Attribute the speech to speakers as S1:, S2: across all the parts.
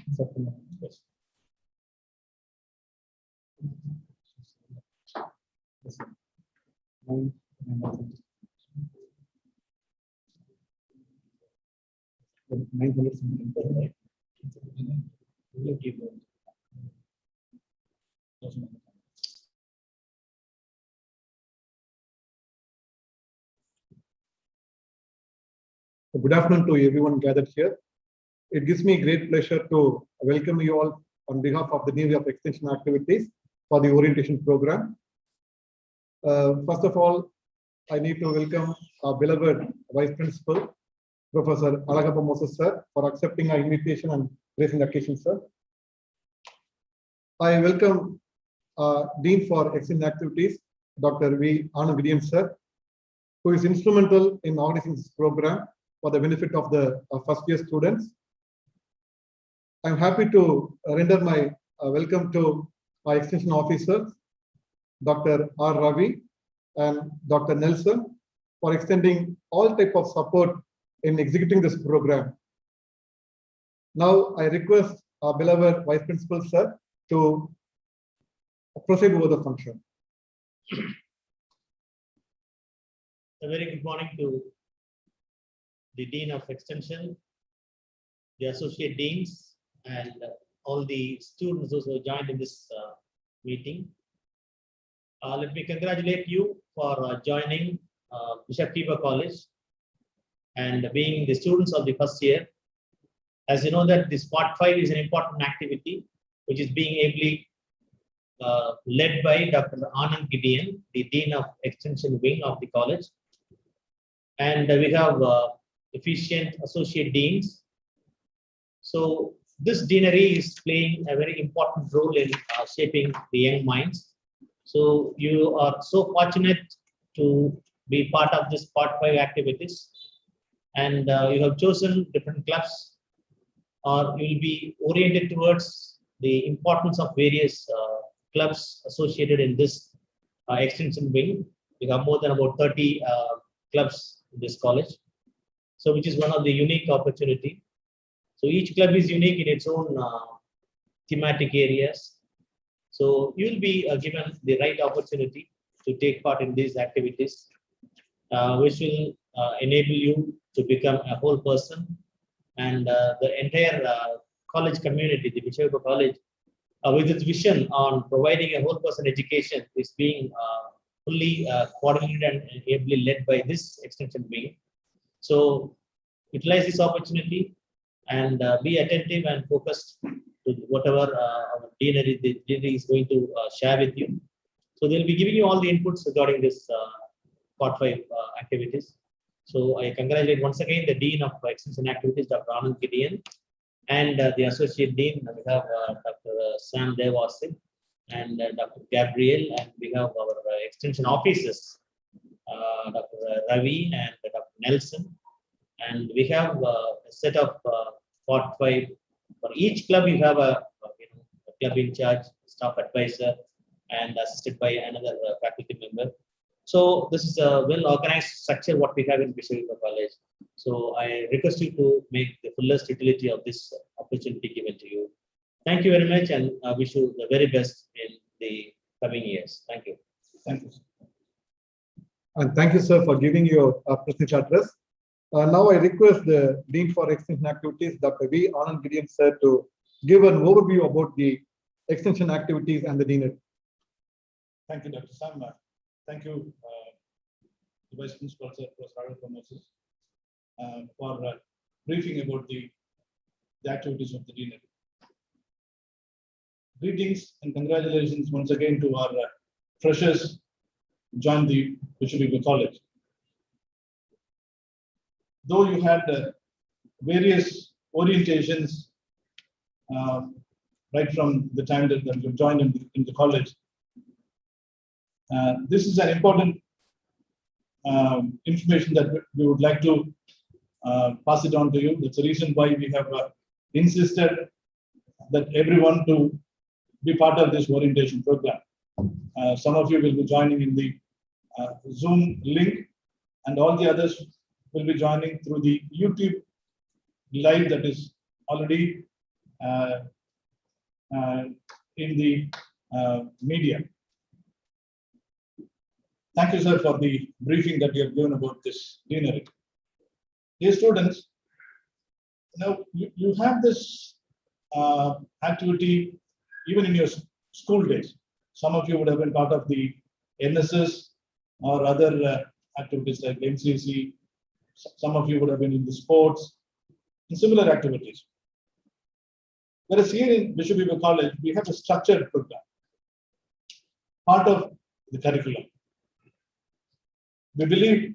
S1: Yes. Yes. 9, 900 something, right? Good afternoon to everyone gathered here. It gives me great pleasure to welcome you all on behalf of the New Year of Extension activities for the orientation program. First of all, I need to welcome our beloved Vice Principal, Professor Alagappa Moses sir, for accepting our invitation and gracing the occasion, sir. I welcome Dean for Extension Activities, Dr. V. Anand Gideon sir, who is instrumental in organizing this program for the benefit of the first year students. I'm happy to render my welcome to my extension officers, Dr. R. Ravi and Dr. Nelson, for extending all type of support in executing this program. Now I request our beloved Vice Principal sir to proceed over the function.
S2: A very good morning to the Dean of Extension, the Associate Deans, and all the students who joined in this meeting. Let me congratulate you for joining Bishop Tiber College and being the students of the first year. As you know that this Part 5 is an important activity which is being ably led by Dr. Anand Gideon, the Dean of Extension Wing of the college. And we have efficient associate deans. So this deanery is playing a very important role in shaping the young minds. So you are so fortunate to be part of this Part 5 activities, and you have chosen different clubs, or you will be oriented towards the importance of various clubs associated in this extension wing. We have more than about 30 clubs in this college, so which is one of the unique opportunity. So each club is unique in its own thematic areas. So you will be given the right opportunity to take part in these activities, which will enable you to become a whole person, and the entire college community, the Bishop College, with its vision on providing a whole person education, is being fully coordinated and ably led by this extension wing. So utilize this opportunity and be attentive and focused to whatever our deanery is going to share with you. So they'll be giving you all the inputs regarding this Part 5 activities. So I congratulate once again the Dean of Extension Activities, Dr. Anand Gideon, and the Associate Dean. We have Dr. Sam Devasip and Dr. Gabriel, and we have our extension officers, Dr. Ravi and Dr. Nelson. And we have a set of Part 5. For each club, you have a club in charge, staff advisor, and assisted by another faculty member. So this is a well-organized structure what we have in Bishop College. So I request you to make the fullest utility of this opportunity given to you. Thank you very much, and I wish you the very best in the coming years. Thank you.
S1: Thank you. And thank you, sir, for giving your presidential address. Now I request the Dean for Extension Activities, Dr. V. Anand Gideon sir, to give an overview about the extension activities and the deanery.
S3: Thank you, Dr. Sam. Thank you, the Vice Principal, sir, Professor Alagappa Moses, for briefing about the activities of the deanery. Greetings and congratulations once again to our freshers who joined the Bishop College. Though you had various orientations right from the time that you joined in the college, this is an important information that we would like to pass it on to you. That's the reason why we have insisted that everyone to be part of this orientation program. Some of you will be joining in the Zoom link, and all the others will be joining through the YouTube live that is already uh, in the media. Thank you, sir, for the briefing that you have given about this deanery. Dear students, now you have this activity even in your school days. Some of you would have been part of the NSS or other activities like NCC. Some of you would have been in the sports and similar activities. Whereas here in Bishop Weber College, we have a structured program, part of the curriculum. We believe,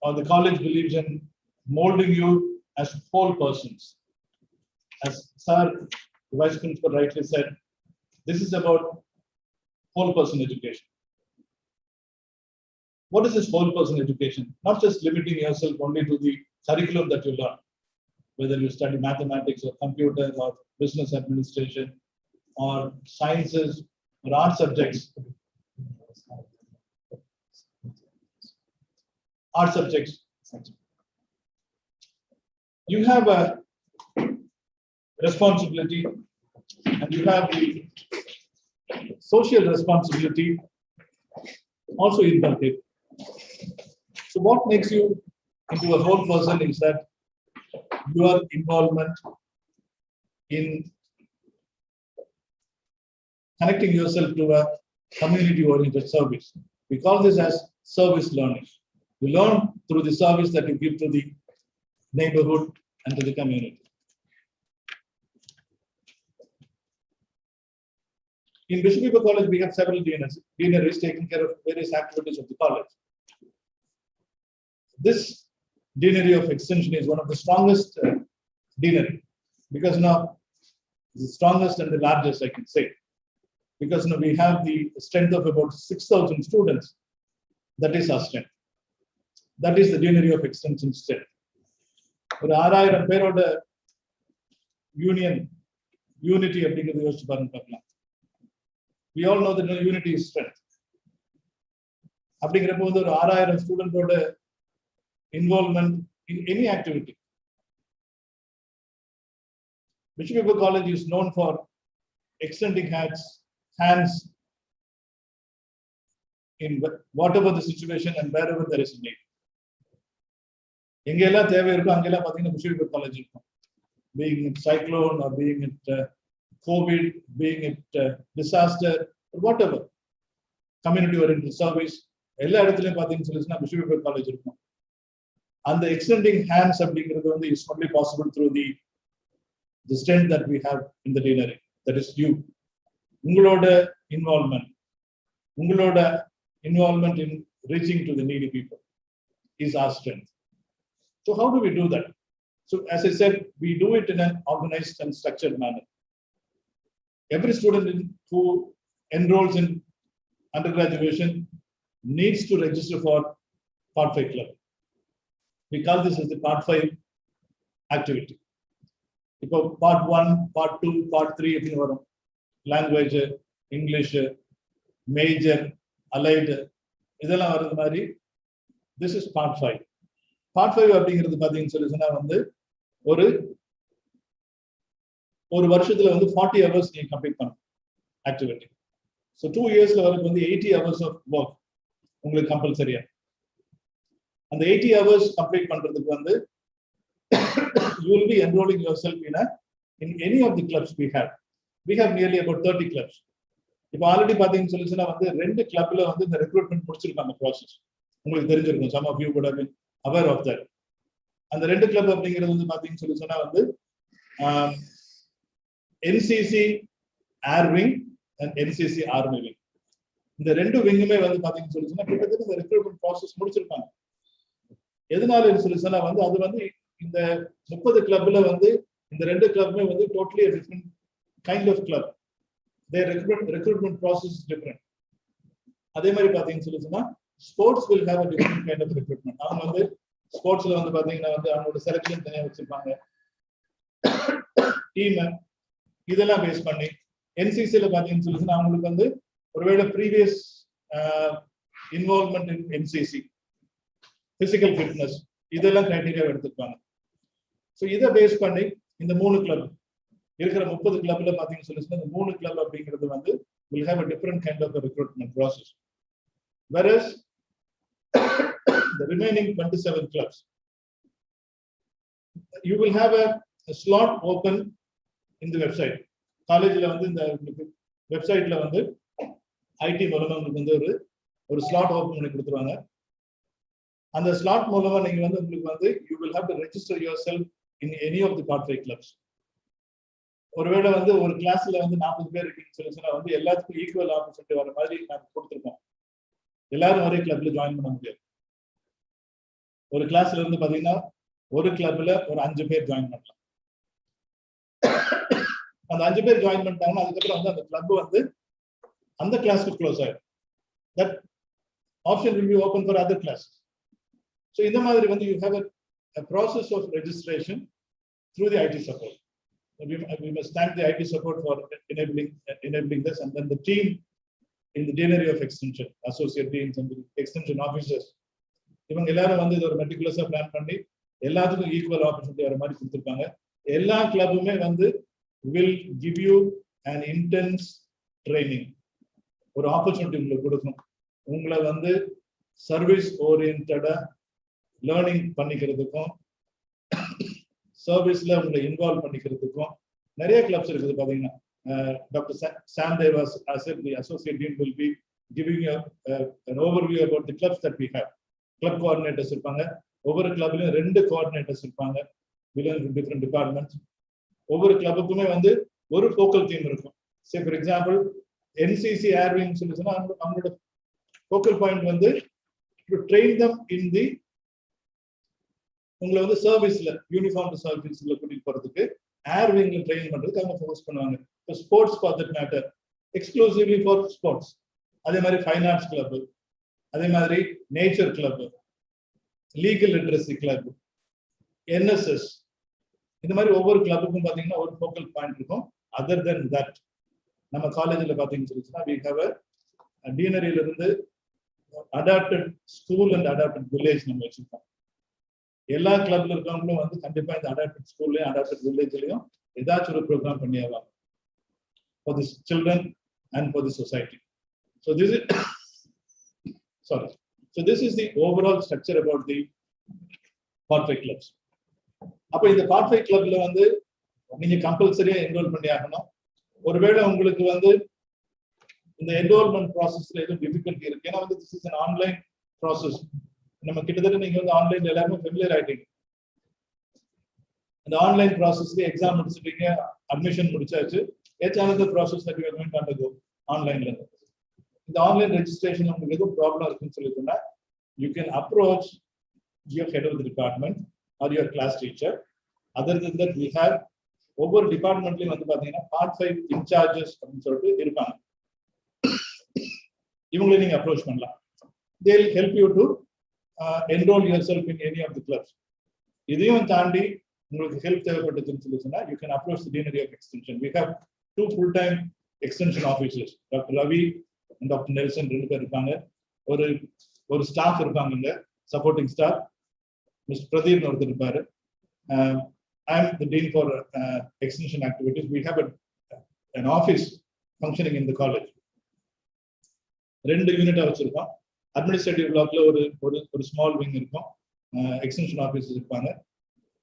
S3: or the college believes in molding you as whole persons. As Sir, the Vice Principal rightly said, this is about whole person education. What is this whole person education? Not just limiting yourself only to the curriculum that you learn, whether you study mathematics or computer or business administration or sciences or art subjects. Art subjects. You have a responsibility and you have the social responsibility also inculcated. So what makes you into a whole person is that your involvement in connecting yourself to a community-oriented service. We call this as service learning. You learn through the service that you give to the neighborhood and to the community. In Bishop Weber College, we have several deaneries taking care of various activities of the college. This deanery of extension is one of the strongest deanery because now the strongest and the largest, I can say, because now we have the strength of about 6,000 students. That is our strength. That is the deanery of extension strength. For 6,000 பேரோட unity அப்படிங்கிறது யோசிச்சு பாருங்க பார்க்கலாம். We all know that unity is strength. அப்படிங்கிறப்போ வந்து ஒரு 6,000 ஸ்டூடெண்டோட involvement in any activity. Bishop Weber College is known for extending hands in whatever the situation and wherever there is a need. எங்கெல்லாம் தேவை இருக்கோ அங்கெல்லாம் பார்த்தீங்கன்னா Bishop Weber College இருக்கும். Being it cyclone or being it COVID, being it disaster, or whatever, community oriented service, எல்லா இடத்துலயும் பார்த்தீங்கன்னு சொல்லிச்சுன்னா Bishop Weber College இருக்கும். And the extending hands அப்படிங்கிறது வந்து is only possible through the strength that we have in the deanery. That is you. உங்களோட involvement in reaching to the needy people is our strength. So how do we do that? So as I said, we do it in an organized and structured manner. Every student who enrolls in undergraduation needs to register for Part 5 club. We call this as the Part 5 activity. Because Part 1, Part 2, Part 3, language, English, major, allied, this is Part 5. Part 5 அப்படிங்கிறது பார்த்தீங்கன்னு சொல்லிச்சுன்னா வந்து ஒரு வருஷத்துல வந்து 40 hours நீங்க complete பண்ணணும் activity. So 2 yearsல வரைக்கும் வந்து 80 hours of work உங்களுக்கு கம்பல்சரியா. அந்த 80 hours கம்ப்ளீட் பண்றதுக்கு வந்து you will be enrolling yourself in any of the clubs we have. We have nearly about 30 clubs. இப்போ ஆல்ரெடி பாத்தீங்கன்னு சொல்லிச்சுன்னா வந்து 2 கிளப்ல வந்து இந்த ரெக்ரூட்மெண்ட் முடிச்சிருக்காங்க ப்ராசஸ். உங்களுக்கு தெரிஞ்சிருக்கும். Some of you would have been aware of that. அந்த 2 கிளப் அப்படிங்கிறது வந்து பாத்தீங்கன்னு சொல்லிச்சுன்னா வந்து NCC Air Wing and NCC Army Wing. இந்த 2 விங்குமே வந்து பாத்தீங்கன்னு சொல்லிச்சுன்னா கிட்டத்தட்ட இந்த ரெக்ரூட்மெண்ட் ப்ராசஸ் முடிச்சிருக்காங்க. எதனால சொல்லிச்சுன்னா வந்து அது வந்து இந்த 30 கிளப்ல வந்து இந்த 2 கிளப்மே வந்து totally a different kind of club. Their recruitment process is different. அதே மாதிரி பாத்தீங்கன்னு சொல்லிச்சுன்னா sports will have a different kind of recruitment. அவங்க வந்து ஸ்போர்ட்ஸ்ல வந்து பாத்தீங்கன்னா வந்து அவங்களோட செலக்ஷன் தனியா வச்சிருப்பாங்க. டீம் இதெல்லாம் பேஸ் பண்ணி NCCல பாத்தீங்கன்னு சொல்லிச்சுன்னா அவங்களுக்கு வந்து ஒருவேளை ப்ரீவியஸ் இன்வால்வ்மெண்ட் இன் NCC, பிசிக்கல் ஃபிட்னஸ் இதெல்லாம் கிரைட்டீரியா எடுத்துப்பாங்க. ஸோ இதை பேஸ் பண்ணி இந்த 3 கிளப் இருக்கிற 30 கிளப்ல பாத்தீங்கன்னு சொல்லி 3 கிளப் அப்படிங்கிறது வந்து will have a different kind of a recruitment process. Whereas the remaining 27 clubs, you will have a slot open in the website. காலேஜ்ல வந்து இந்த வெப்சைட்ல வந்து ஐடி மூலமா உங்களுக்கு வந்து ஒரு ஸ்லாட் ஓபன் பண்ணி கொடுத்துருவாங்க. அந்த ஸ்லாட் மூலமா நீங்க வந்து உங்களுக்கு வந்து you will have to register yourself in any of the part 5 clubs. ஒருவேளை வந்து ஒரு கிளாஸ்ல வந்து 40 பேர் இருக்குன்னு சொல்லி சொன்னா வந்து எல்லாத்துக்கும் ஈக்குவல் ஆப்பர்ச்சுனிட்டி வர மாதிரி நாங்க கொடுத்துருக்கோம். எல்லாரும் ஒரே கிளப்ல ஜாயின் பண்ண முடியாது. ஒரு கிளாஸ்ல இருந்து பாத்தீங்கன்னா ஒரு கிளப்ல ஒரு 5 பேர் ஜாயின் பண்ணலாம். அந்த 5 பேர் ஜாயின் பண்ணிட்டாங்கன்னா அதுக்கப்புறம் வந்து அந்த கிளப் வந்து அந்த கிளாஸ்க்கு க்ளோஸ் ஆயிடும். That option will be open for other classes. So இந்த மாதிரி வந்து you have a process of registration through the IT support. We must thank the IT support for enabling this, and then the team in the deanery of extension, associate deans and the extension officers. இவங்க எல்லாரும் வந்து இது ஒரு மெட்டிகுலஸா plan பண்ணி எல்லாத்துக்கும் equal opportunity வர மாதிரி கொடுத்துருக்காங்க. எல்லா கிளப்புமே வந்து will give you an intense training. ஒரு ஆப்பர்ச்சுனிட்டி உங்களுக்கு கொடுக்கணும். உங்களை வந்து சர்வீஸ் ஓரியன்டா லேர்னிங் பண்ணிக்கிறதுக்கும் சர்வீஸ்ல உங்களை இன்வால்வ் பண்ணிக்கிறதுக்கும் நிறைய கிளப்ஸ் இருக்குது. பாத்தீங்கன்னா doctor Sam Dewas the associate dean will be giving you an overview about the clubs that we have. Club coordinators இருப்பாங்க. ஒவ்வொரு கிளப்லயும் 2 coordinators இருப்பாங்க. belong to different departments. ஒவ்வொரு கிளப்புக்குமே வந்து ஒரு ஃபோக்கல் டீம் இருக்கும். Say for example NCC air wing சொல்லி சொன்னா அவங்களோட ஃபோக்கல் பாயிண்ட் வந்து to train them in the உங்களை வந்து சர்வீஸ்ல யூனிஃபார்ம் சர்வீஸ்ல கூட்டிட்டு போறதுக்கு ஏர்விங்ல ட்ரெயின் பண்றதுக்கு அவங்க ஃபோக்கஸ் பண்ணுவாங்க. Sports for that matter exclusively for sports. அதே மாதிரி ஃபைன் ஆர்ட்ஸ் கிளப், அதே மாதிரி nature club, legal literacy club, NSS, இந்த மாதிரி ஒவ்வொரு கிளப்புக்கும் பாத்தீங்கன்னா ஒரு ஃபோக்கல் பாயிண்ட் இருக்கும். அதர் தென் தட் நம்ம காலேஜ்ல பாத்தீங்கன்னு சொன்னா we have a deaneryல இருந்து adopted school and adopted village நம்ம வச்சிருக்கோம். எல்லா கிளப்ல இருக்கவங்களும் வந்து கண்டிப்பா இந்த அடாப்டட் ஸ்கூல்லயும் அடாப்டட் வில்லேஜ்லயும் ஏதாச்சும் ஒரு ப்ரோக்ராம் பண்ணி ஆவாங்க for the children and for the society. So this is sorry. So this is the overall structure about the part 5 clubs. அப்ப இந்த part 5 கிளப்ல வந்து நீங்க கம்பல்சரியா என்ரோல் பண்ணி ஆகணும். ஒருவேளை உங்களுக்கு வந்து இந்த என்ரோல்மெண்ட் ப்ராசஸ்ல எதுவும் டிஃபிகல்ட்டி இருக்கு, ஏன்னா வந்து this is an online process. நம்ம கிட்டத்தட்ட நீங்க வந்து ஆன்லைன்ல எல்லாருமே ஃபெமிலியர் ஆயிட்டீங்க. அந்த ஆன்லைன் ப்ராசஸ்ல எக்ஸாம் முடிச்சிட்டீங்க, அட்மிஷன் முடிச்சாச்சு. It's another process that you are going to undergo ஆன்லைன்ல. இந்த ஆன்லைன் ரெஜிஸ்ட்ரேஷன் உங்களுக்கு எதுவும் ப்ராப்ளம் இருக்குன்னு சொல்லி சொன்னா you can approach your head of the department or your class teacher. Other than that, we have ஒவ்வொரு டிபார்ட்மெண்ட்லயும் வந்து பாத்தீங்கன்னா part 5 இன்சார்ஜஸ் அப்படின்னு சொல்லிட்டு இருப்பாங்க. இவங்களை நீங்க அப்ரோச் பண்ணலாம். they will help you to enroll yourself in any of the clubs. இதையும் தாண்டி உங்களுக்கு ஹெல்ப் தேவைப்பட்டதுன்னு சொல்லி சொன்னா you can approach the deanery of extension. We have 2 full-time extension officers, Dr. Ravi and Dr. Nelson. 2 பேர் இருப்பாங்க. ஒரு staff இருப்பாங்க, supporting staff. Mr. Pradeep ஒருத்தர் இருப்பாரு. I am the dean for extension activities. We have an office functioning in the college. 2 யூனிட்டா வச்சிருக்கோம். Administrative பிளாக்ல ஒரு small wing இருக்கும், எக்ஸ்டென்ஷன் ஆஃபீஸ் இருப்பாங்க.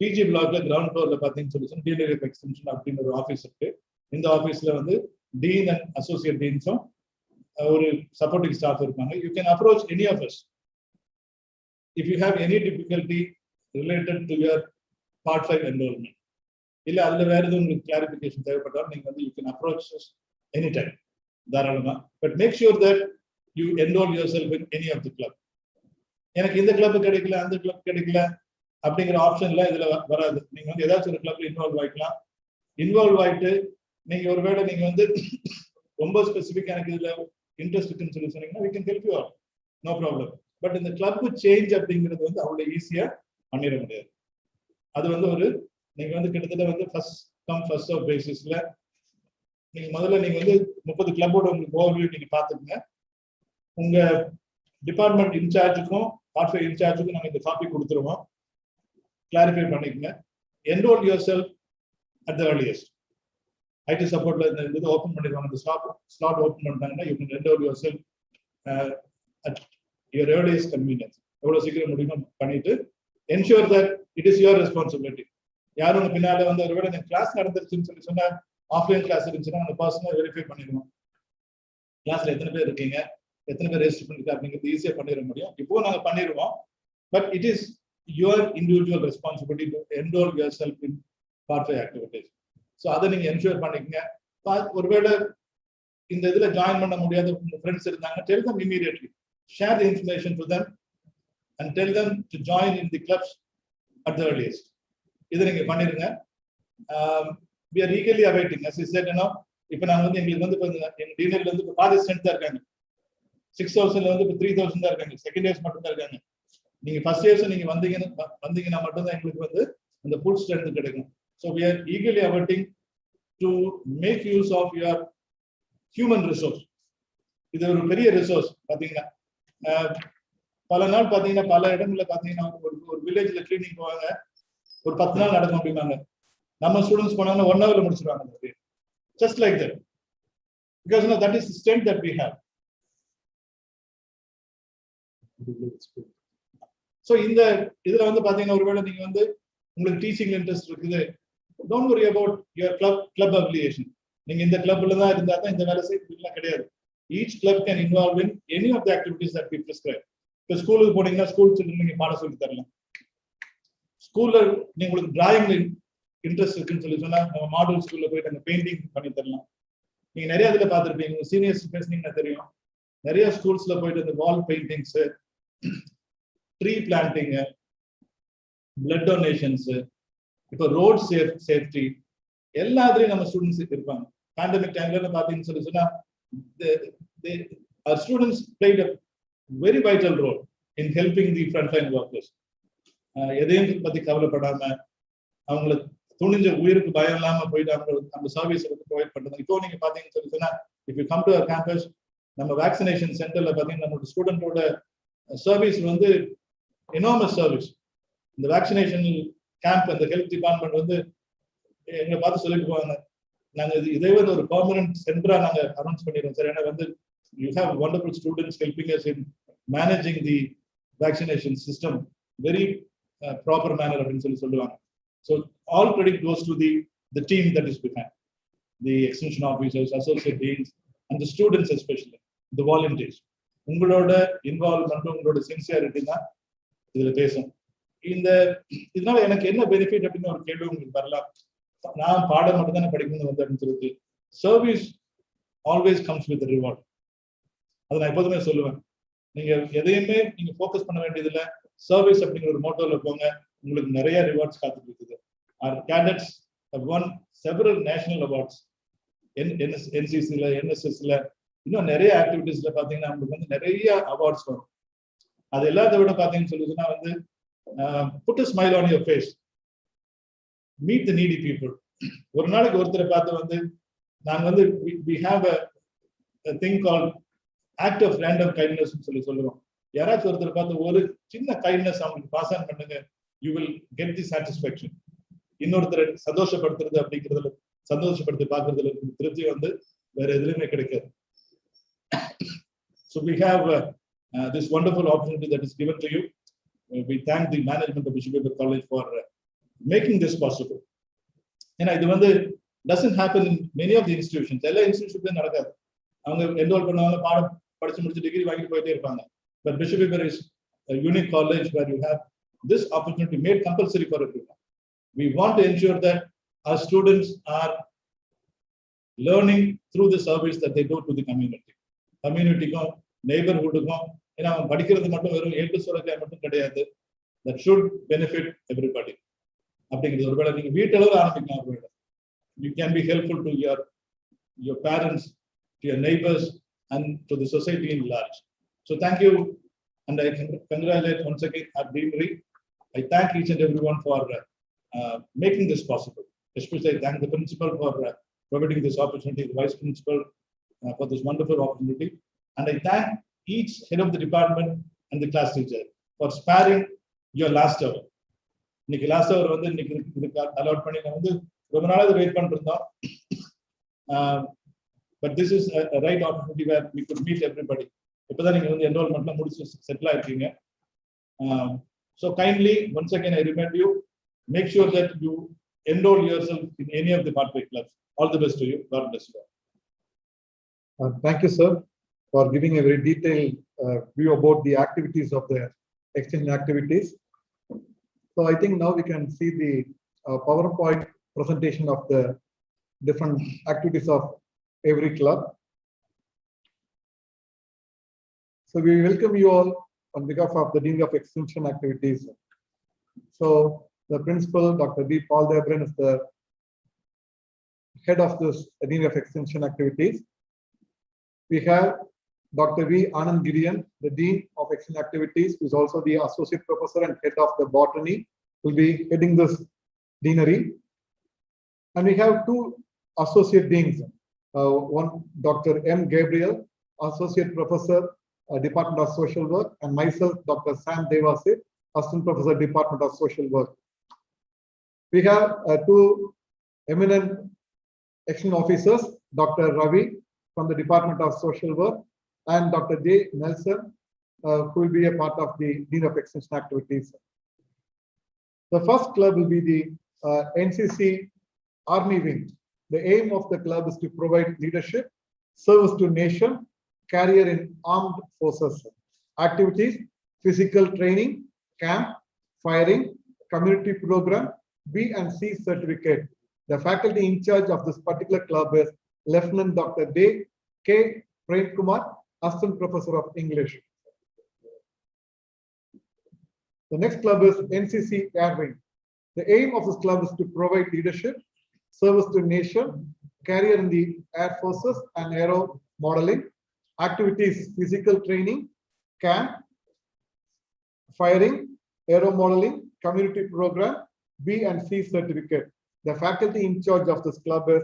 S3: பிஜி பிளாக்ல கிரவுண்ட் ஃப்ளோர்ல பாத்தீங்கன்னு சொல்லி டீலர் ஆஃப் எக்ஸ்டென்ஷன் அப்படின்னு ஒரு ஆஃபீஸ் இருக்கு. இந்த ஆஃபீஸ்ல வந்து டீன் அண்ட் அசோசியேட் டீன்ஸும் ஒரு சப்போர்ட்டிங் ஸ்டாஃப் இருப்பாங்க. You can approach any of us if you have any difficulty related to your part 5 enrollment. இல்ல அதுல வேற எதுவும் உங்களுக்கு கிளாரிஃபிகேஷன் தேவைப்பட்டாலும் நீங்க வந்து you can approach any time தாராளமா. But make sure that you enrol yourself in any of the club. எனக்கு இந்த கிளப் கிடைக்கல, அந்த கிளப் கிடைக்கல அப்படிங்கிற ஆப்ஷன்ல இதுல வராது. நீங்க வந்து ஏதாச்சும் ஒரு கிளப்ல இன்வால்வ் ஆயிக்கலாம். இன்வால்வ் ஆயிட்டு நீங்க ஒருவேளை நீங்க வந்து ரொம்ப ஸ்பெசிஃபிக் எனக்கு இதுல இன்ட்ரெஸ்ட் இருக்குன்னு சொல்லி சொன்னீங்கன்னா we can help you out, no problem. But இந்த கிளப் சேஞ்ச் அப்படிங்கிறது வந்து அவ்வளவு ஈஸியா பண்ணிட முடியாது. அது வந்து நீங்க வந்து கிட்டத்தட்ட வந்து ஃபர்ஸ்ட் கம் ஃபர்ஸ்ட் சர்வ் பேசிஸ்ல நீங்க முதல்ல நீங்க வந்து 30 கிளப்போட உங்களுக்கு ஓவர்வியூ நீங்க பாத்துக்கங்க. உங்க டிபார்ட்மெண்ட் இன்சார்ஜுக்கும் part 5 இன்சார்ஜுக்கும் நாங்க இந்த காப்பி கொடுத்துருவோம். கிளாரிஃபை பண்ணிக்கங்க. Enrol your self at the earliest. IT சப்போர்ட்ல இந்த இது ஓபன் பண்ணிடுவாங்க. இந்த ஸ்லாட் ஓபன் பண்ணிட்டாங்கன்னா you can enroll yourself at your earliest convenience. எவ்வளவு சீக்கிரம் முடியுமோ பண்ணிட்டு ensure that it is your responsibility. யாரும் பின்னால வந்து ஒருவேளை இந்த கிளாஸ் நடந்துருச்சுன்னு சொல்லி சொன்னா ஆஃப்லைன் கிளாஸ் இருந்துச்சுன்னா அந்த பர்சனை வெரிஃபை பண்ணிடுவோம். கிளாஸ்ல எத்தனை பேர் இருக்கீங்க, எத்தனை பேர் ரெஜிஸ்டர் பண்ணிருக்கீங்க அப்படிங்கிறது ஈஸியா பண்ணிட முடியும். இப்போ நாங்க பண்ணிடுவோம். But it is your individual responsibility to enroll yourself in part 5 activities. So அதை நீங்க என்ஷூர் பண்ணிக்கங்க. ஒருவேளை இந்த இதுல ஜாயின் பண்ண முடியாத உங்க ஃப்ரெண்ட்ஸ் இருந்தாங்க, tell them immediately, share the information to them and tell them to join in the clubs at the earliest. இதை நீங்க பண்ணிருங்க. We are eagerly awaiting, as I said, இப்போ நாங்க வந்து எங்களுக்கு வந்து எங்க டீனர்ல இருந்து இப்போ பாதி ஸ்ட்ரென்த் தான் இருக்காங்க. 6,000 வந்து இப்போ 3,000 தான் இருக்காங்க. செகண்ட் இயர்ஸ் மட்டும் தான் இருக்காங்க. நீங்க ஃபர்ஸ்ட் இயர்ஸ் நீங்க வந்தீங்கன்னா மட்டும்தான் எங்களுக்கு வந்து அந்த ஃபுல் ஸ்ட்ரென்த் கிடைக்கும். So we are eagerly awaiting to make use of your human resource. இது ஒரு பெரிய ரிசோர்ஸ். பாத்தீங்கன்னா பல நாள் பாத்தீங்கன்னா பல இடங்கள்ல பாத்தீங்கன்னா ஒரு வில்லேஜ்ல கிளீனிங் போவாங்க, ஒரு 10 நாள் நடக்கும் அப்படின்னாங்க. நம்ம ஸ்டூடெண்ட்ஸ் போனாங்கன்னா 1 hourல முடிச்சிருவாங்க. Just like that, because that is the strength that we have. So இந்த இதுல வந்து பாத்தீங்கன்னா ஒருவேளை நீங்க வந்து உங்களுக்கு டீச்சிங் இன்ட்ரெஸ்ட் இருக்குது, don't worry about your club affiliation. நீங்க இந்த கிளப்ல தான் இருந்தா தான் இந்த வேலை செய்யலாம் கிடையாது. Each club can involve in any of the activities that we prescribe. இப்போ ஸ்கூலுக்கு போனீங்கன்னா ஸ்கூல் சில்ட்ரன் நீங்க பாடம் சொல்லி தரலாம். ஸ்கூல்ல நீங்க உங்களுக்கு டிராயிங்ல இன்ட்ரெஸ்ட் இருக்குன்னு சொல்லி சொன்னா நம்ம மாடல் ஸ்கூல்ல போயிட்டு அங்க பெயிண்டிங் பண்ணி தரலாம். நீங்க நிறைய இதுல பார்த்துருப்பீங்க, சீனியர்ஸ் பேசுனீங்கன்னா தெரியும். நிறைய ஸ்கூல்ஸ்ல போயிட்டு இந்த wall paintings, tree planting, blood donations, இப்போ ரோட் சேஃப்டி எல்லாத்துலயும் நம்ம ஸ்டூடெண்ட்ஸ் இருப்பாங்க. பேண்டமிக் டைம்ல பாத்தீங்கன்னு சொல்லி சொன்னா our students played a very vital role in helping the frontline workers. எதையும் பத்தி கவலைப்படாம அவங்களை துணிஞ்ச உயிருக்கு பயம் இல்லாம போயிட்டு அந்த சர்வீஸ் ப்ரொவைட் பண்றாங்க. இப்போ நீங்க பாத்தீங்கன்னு சொல்லி சொன்னா if you come to our campus, நம்ம வேக்சினேஷன் சென்டர்ல பாத்தீங்கன்னா நம்மளோட ஸ்டூடெண்டோட சர்வீஸ் வந்து எனாமஸ் சர்வீஸ். இந்த வேக்சினேஷன் கேம்ப் அந்த ஹெல்த் டிபார்ட்மெண்ட் வந்து எங்களை பார்த்து சொல்லிட்டு போவாங்க, நாங்க இதே வந்து ஒரு பெர்மனன்ட் சென்டரா நாங்க அனௌன்ஸ் பண்ணிடுறோம் சார். ஏன்னா வந்து you have wonderful students helping us in managing the vaccination system very proper manner அப்படின்னு சொல்லுவாங்க. So all credit goes to the team that is behind, the extension officers, associate deans and the students especially the volunteers. உங்களோட involvement, உங்களோட sincerity தான் இதுல பேசும். இதனால எனக்கு என்ன பெனிஃபிட் அப்படின்னு ஒரு கேள்வி உங்களுக்கு வரலாம். நான் பாடம் மட்டும் தானே படிக்கணும்னு வந்து அப்படின்னு சொல்லிட்டு service always comes with reward. அதை நான் எப்போதுமே சொல்லுவேன். நீங்க எதையுமே நீங்க ஃபோக்கஸ் பண்ண வேண்டியதில்லை, சர்வீஸ் அப்படிங்கிற ஒரு மோட்டோல போங்க, உங்களுக்கு நிறைய ரிவார்ட்ஸ் காத்துட்டு இருக்குது. Our cadets have won several national awards. NCCல, NSSல, இன்னும் நிறைய ஆக்டிவிட்டிஸ்ல பாத்தீங்கன்னா நம்மளுக்கு வந்து நிறைய அவார்ட்ஸ் வரும். அது எல்லாத்த விட பாத்தீங்கன்னு சொல்லி சொன்னா வந்து put a smile on your face, meet the needy people. ஒரு நாளைக்கு ஒருத்தரை பார்த்து வந்து நாங்க வந்து we have a thing called act of random kindness சொல்லுவோம். யாராச்சும் ஒருத்தரை பார்த்து ஒரு சின்ன கைண்ட்னஸ் அவங்களுக்கு பாஸ் ஆன் பண்ணுங்க, you will get the satisfaction. இன்னொருத்தரை சந்தோஷப்படுத்துறது அப்படிங்கிறதுல, சந்தோஷப்படுத்தி பார்க்கறதுல திருப்தி வந்து வேற எதுலையுமே கிடைக்காது. So we have this wonderful opportunity that is given to you. We thank the management of Bishop Weber College for making this possible. ஏன்னா இது வந்து doesn't happen in many of the institutions. எல்லா இன்ஸ்டிடியூஷன்லயும் நடக்காது. அவங்க என்ரோல் பண்ணுவாங்க, பாடம் படிச்சு முடிச்சு டிகிரி வாங்கிட்டு போயிட்டே இருப்பாங்க. But Bishop Weber is a unique college where you have this opportunity made compulsory for everyone. We want to ensure that our students are learning through the service that they do to the community. Community-க்கும் neighborhood-க்கும், ஏன்னா அவன் படிக்கிறது மட்டும் வெறும் ஏட்டு சுரக்காய் மட்டும் கிடையாது. That should benefit everybody. அப்படிங்கிறது ஒருவேளை நீங்க வீட்டளவில் ஆரம்பிக்கலாம். ஒருவேளை you can be helpful to your parents, to your neighbors and to the society in large. So thank you, and I congratulate once again our deanery. I thank each and everyone for making this possible. Especially I thank the principal for providing this opportunity, the vice principal for this wonderful opportunity, and I thank each head of the department and the class teacher for sparing your last hour. இன்னைக்கு last அவர் வந்து இன்னைக்கு இதுக்கு allot பண்ணி நான் வந்து ரொம்ப நாளாவது wait பண்ணிட்டு இருந்தோம். But this is a right opportunity where we could meet everybody. இப்பதான் நீங்க வந்து enrollment முடிச்சு settle ஆயிருக்கீங்க. So kindly, once again, I remind you, make sure that you enroll yourself in any of the pathway clubs. All the best to you. God bless you.
S1: Thank you, sir, for giving a very detailed view about the activities of the extension activities. So I think now we can see the PowerPoint presentation of the different activities of every club. So we welcome you all on behalf of the Dean of Extension Activities. So the principal, Dr. B. Paul Debren, is the head of this Dean of Extension Activities. We have Dr. V. Anand Gideon, the Dean of Extension Activities, who is also the Associate Professor and Head of the Botany, will be heading this deanery. And we have two Associate Deans, one Dr. M. Gabriel, Associate Professor, Department of Social Work, and myself, Dr. Sam Devasith, Assistant Professor, Department of Social Work. We have two eminent Extension Officers, Dr. Ravi from the Department of Social Work, and Dr. J. Nelson, who will be a part of the Dean of Extension Activities. The first club will be the NCC Army Wing. The aim of the club is to provide leadership, service to nation, career in armed forces. Activities: physical training, camp, firing, community program, B and C certificate. The faculty in charge of this particular club is Lieutenant Dr. K. Prem Kumar, Assistant Professor of English. The next club is NCC Air Wing. The aim of this club is to provide leadership, service to nation, career in the air forces and aero modeling. Activities: physical training, camp, firing, aero modeling, community program, B and C certificate. The faculty in charge of this club is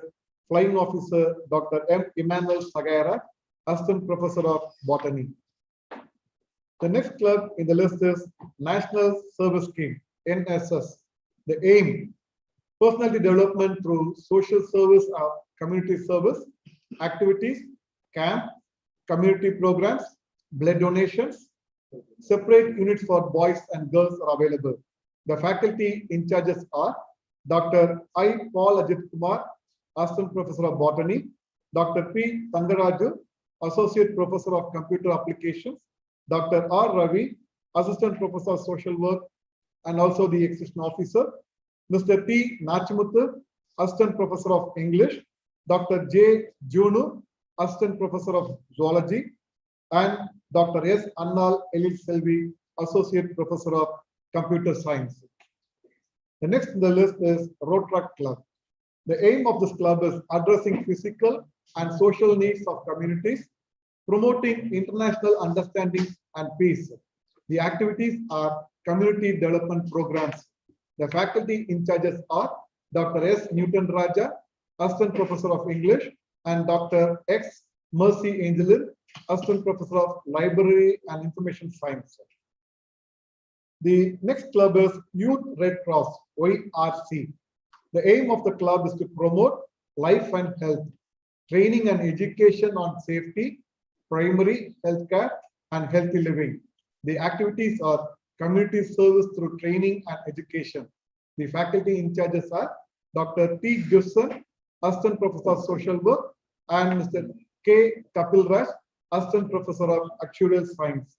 S1: Flying Officer Dr. M. Emmanuel Sagara, Assistant Professor of Botany. The next club in the list is National Service Scheme, NSS. The aim: personality development through social service or community service, activities, camp, community programs, blood donations. Separate units for boys and girls are available. The faculty in charges are Dr. I. Paul Ajit Kumar, Assistant Professor of Botany, Dr. P. Tangaraju, Associate Professor of Computer Applications, Dr. R. Ravi, Assistant Professor of Social Work and also the Extension Officer, Mr. T. Nachimuthu, Assistant Professor of English, Dr. J. Junu, Assistant Professor of Zoology, and Dr. S. Annal Elil Selvi, Associate Professor of Computer Science. The next in the list is Rotaract Club. The aim of this club is addressing physical and social needs of communities, promoting international understanding and peace. The activities are community development programs. The faculty in charges are Dr. S. Newton Raja, Assistant Professor of English, and Dr. X. Mercy Angelin, Assistant Professor of Library and Information Science. The next club is Youth Red Cross, YRC. The aim of the club is to promote life and health, training and education on safety, primary healthcare, and healthy living. The activities are community service through training and education. The faculty in charges are Dr. T. Gibson, Assistant Professor of Social Work, and Mr. K. Kapil Raj, Assistant Professor of Actuarial Science.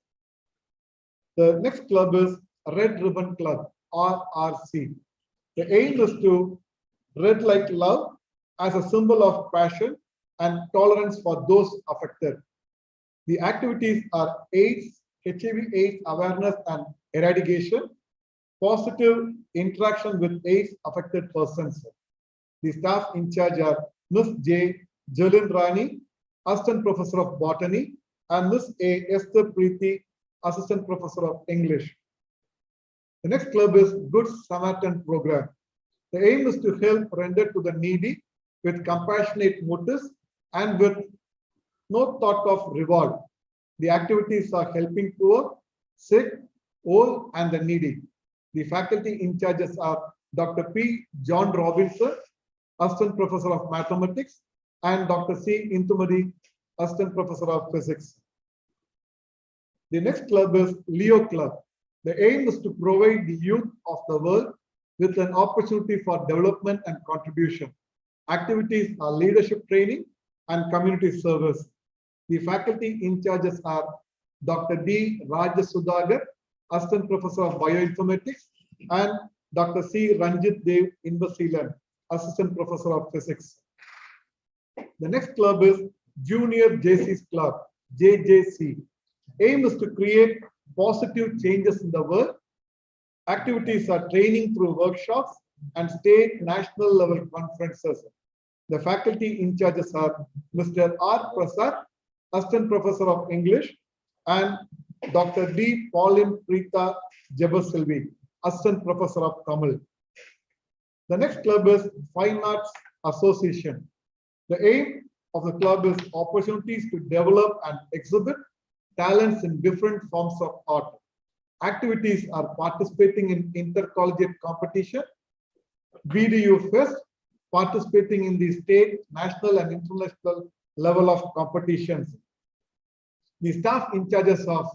S1: The next club is Red Ribbon Club, RRC. The aim is to red like love as a symbol of passion and tolerance for those affected. The activities are AIDS, HIV/AIDS awareness and eradication, positive interaction with AIDS affected persons. The staff in charge are Ms. J. Jalin Rani, Assistant Professor of Botany, and Ms. A. Esther Preeti, Assistant Professor of English. The next club is Good Samaritan Program. The aim is to help render to the needy with compassionate motives and with no thought of reward. The activities are helping poor, sick, old, and the needy. The faculty in charges are Dr. P. John Robinson, Assistant Professor of Mathematics, and Dr. C. Intumadi, Assistant Professor of Physics. The next club is Leo Club. The aim is to provide the youth of the world with an opportunity for development and contribution. Activities are leadership training and community service. The faculty in charges are Dr. D. Rajasudhagar, Assistant Professor of Bioinformatics, and Dr. C. Ranjit Dev Inbasilan, Assistant Professor of Physics. The next club is Junior JC's Club, JJC. Aim is to create positive changes in the world. Activities are training through workshops and state national level conferences. The faculty in charges are Mr. R. Prasad, Assistant Professor of English, and Dr. D. Pauline Preeta Jabasilvi, Assistant Professor of Tamil. The next club is Fine Arts Association. The aim of the club is opportunities to develop and exhibit talents in different forms of art. Activities are participating in intercollegiate competition, BDU Fest, participating in the state, national, and international level of competitions. The staff in charges of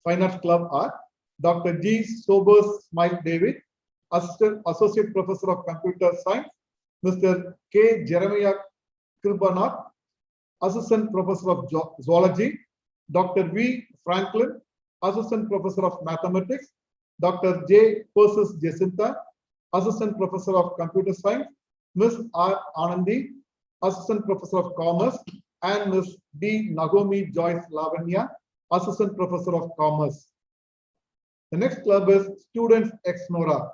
S1: Fine Arts Club are Dr. G. Sobers Smile David, Associate Professor of Computer Science, Mr. K. Jeremiah Kilbanath, Assistant Professor of Zoology, Dr. V. Franklin, Assistant Professor of Mathematics, Dr. J. Persis Jacinta, Assistant Professor of Computer Science, Ms. R. Anandi, Assistant Professor of Commerce, and Ms. D. Nagomi Joyce Lavanya, Assistant Professor of Commerce. The next club is Students Ex Nora.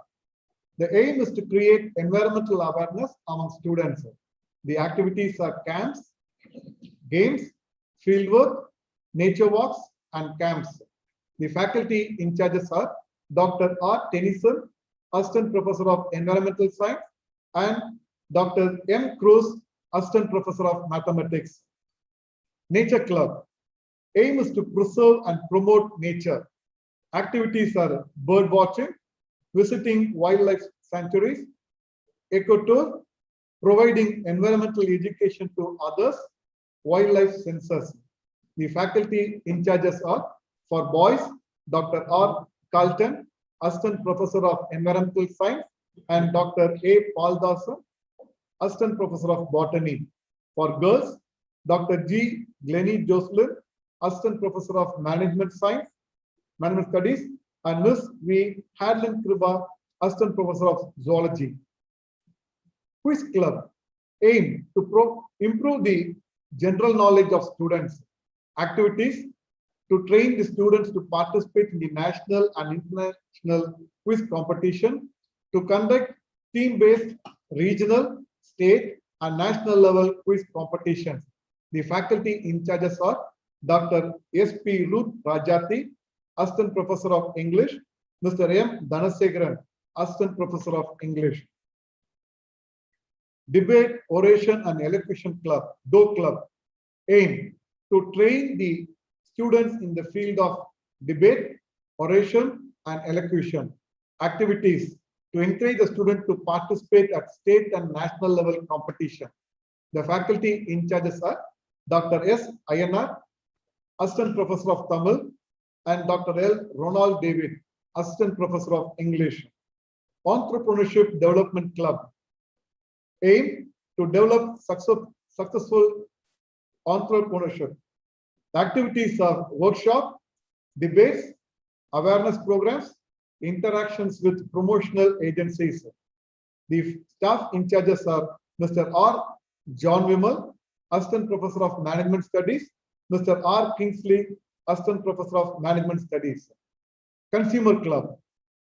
S1: The aim is to create environmental awareness among students. The activities are camps, games, fieldwork, nature walks, and camps. The faculty in charges are Dr. R. Tennyson, Assistant Professor of Environmental Science, and Dr. M. Cruz, Assistant Professor of Mathematics. Nature Club. Aim is to preserve and promote nature. Activities are bird watching, visiting wildlife sanctuaries, eco-tour, providing environmental education to others, wildlife census. The faculty in charges are, for boys, Dr. R. Carlton, Assistant Professor of Environmental Science, and Dr. A. Paldasa, Assistant Professor of Botany. For girls, Dr. G. Glennie Jocelyn, Assistant Professor of Management Science, Management Studies, and Ms. V. Hadlin Kriba, Assistant Professor of Zoology. Quiz Club. Aim to improve the general knowledge of students. Activities to train the students to participate in the national and international quiz competition, to conduct team-based regional, state, and national level quiz competitions. The faculty in charges are Dr. S. P. Ruth Rajati, Assistant Professor of English, Mr. M. Dhanasegaran, Assistant Professor of English. Debate, Oration, and Elocution Club, DO Club. Aim to train the students in the field of debate, oration, and elocution. Activities to encourage the student to participate at state and national level competition. The faculty in charges are Dr. S. Ayanar, Assistant Professor of Tamil, and Dr. L. Ronald David, Assistant Professor of English. Entrepreneurship Development Club. Aim to develop successful entrepreneurship. The activities are workshop, debates, awareness programs, interactions with promotional agencies. The staff in charges are Mr. R. John Vimal, Assistant Professor of Management Studies, Mr. R. Kingsley, Assistant Professor of Management Studies. Consumer Club.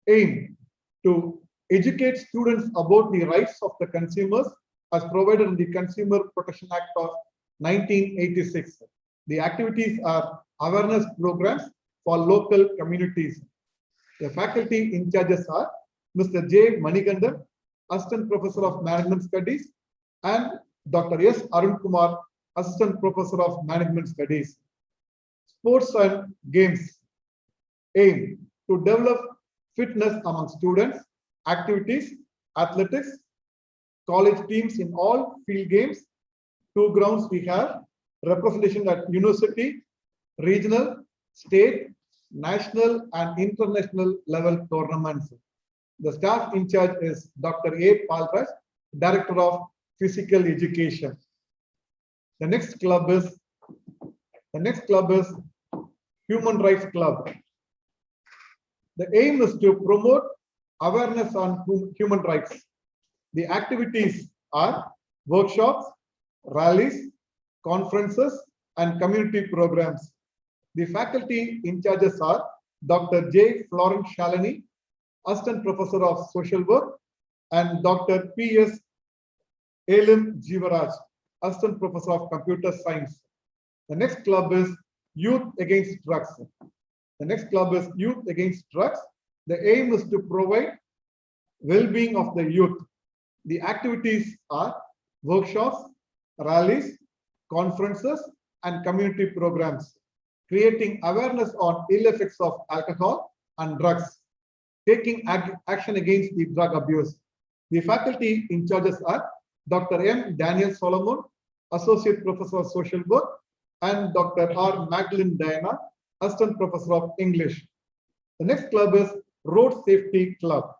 S1: Aim to educate students about the rights of the consumers as provided in the Consumer Protection Act of 1986. The activities are awareness programs for local communities. The faculty in charges are Mr. J. Manigandan, Assistant Professor of Management Studies, and Dr. S. Arun Kumar, Assistant Professor of Management Studies. Sports and games. Aim to develop fitness among students, activities, athletics, college teams in all field games, two grounds we have representation at university, regional, state, national, and international level tournaments. The staff in charge is Dr. A. Palraj, Director of Physical Education. The next club is Human Rights Club. The aim is to promote awareness on human rights. The activities are workshops, rallies, conferences, and community programs. The faculty in charges are Dr. J. Florence Shalini, Assistant Professor of Social Work, and Dr. P.S. Elim Jivaraj, Assistant Professor of Computer Science. The next club is Youth Against Drugs. The next club is Youth Against Drugs. The aim is to provide well-being of the youth. The activities are workshops, rallies, conferences, and community programs, creating awareness on ill effects of alcohol and drugs, taking action against the drug abuse. The faculty in charges are Dr. M. Daniel Solomon, Associate Professor of Social Work, and Dr. R. Magdalene Diana, Assistant Professor of English. The next club is Road Safety Club.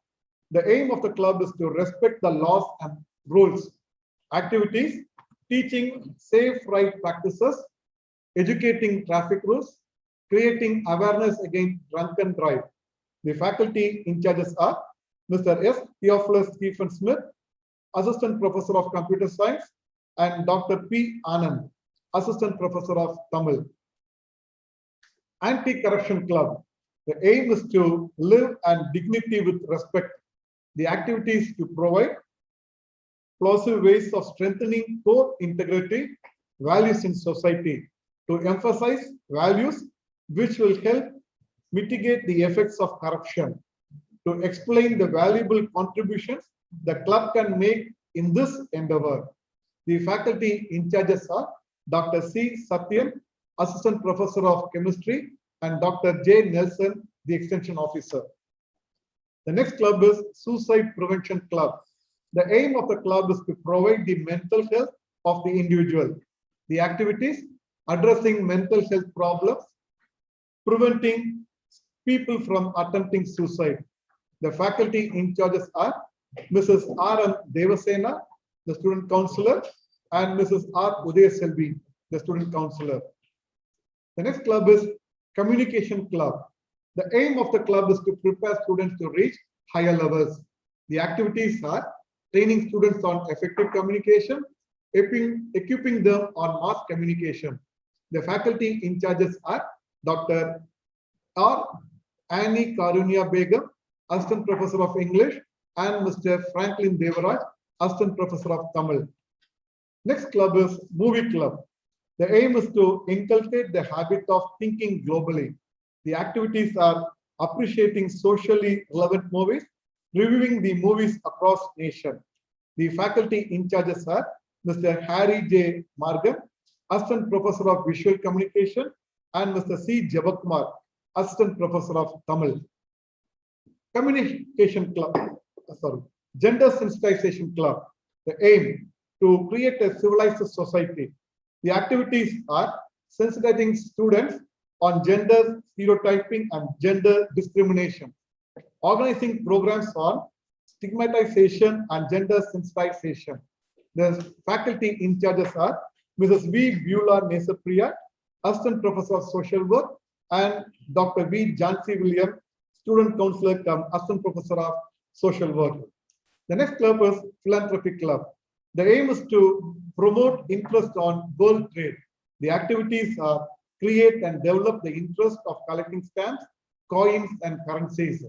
S1: The aim of the club is to respect the laws and rules. Activities: teaching safe ride practices, educating traffic rules, creating awareness against drunken drive. The faculty in charges are Mr. S. Theophilus Stephen Smith, Assistant Professor of Computer Science, and Dr. P. Anand, Assistant Professor of Tamil. Anti-Corruption Club. The aim is to live and dignity with respect. The activities to provide plausible ways of strengthening core integrity values in society, to emphasize values which will help mitigate the effects of corruption, to explain the valuable contributions the club can make in this endeavor. The faculty in charges are Dr. C. Satyan, Assistant Professor of Chemistry, and Dr. J. Nelson, the Extension Officer. The next club is Suicide Prevention Club. The aim of the club is to provide the mental health of the individual. The activities: addressing mental health problems, preventing people from attempting suicide. The faculty in charges are Mrs. R. M. Devasena, the student counselor, and Mrs. R. Udaya Selvi, the student counselor. The next club is Communication Club. The aim of the club is to prepare students to reach higher levels. The activities are training students on effective communication, equipping them on mass communication. The faculty in charges are Dr. R. Annie Karunya Begum, Assistant Professor of English, and Mr. Franklin Devaraj, Assistant Professor of Tamil. Next club is Movie Club. The aim is to inculcate the habit of thinking globally. The activities are appreciating socially relevant movies, reviewing the movies across nation. The faculty in charges are Mr. Harry J. Margam, Assistant Professor of Visual Communication, and Mr. C. Jabakumar, Assistant Professor of Tamil. Communication Club, Gender Sensitization Club. The aim: to create a civilized society. The activities are sensitizing students on gender stereotyping and gender discrimination, organizing programs on stigmatization and gender sensitization. The faculty in charges are Mrs. V. Beulah Nesapriya, Assistant Professor of Social Work, and Dr. V. Jansi William, Student Counselor cum Assistant Professor of Social Work. The next club is Philanthropy Club. The aim is to promote interest on world trade. The activities are create and develop the interest of collecting stamps, coins, and currencies,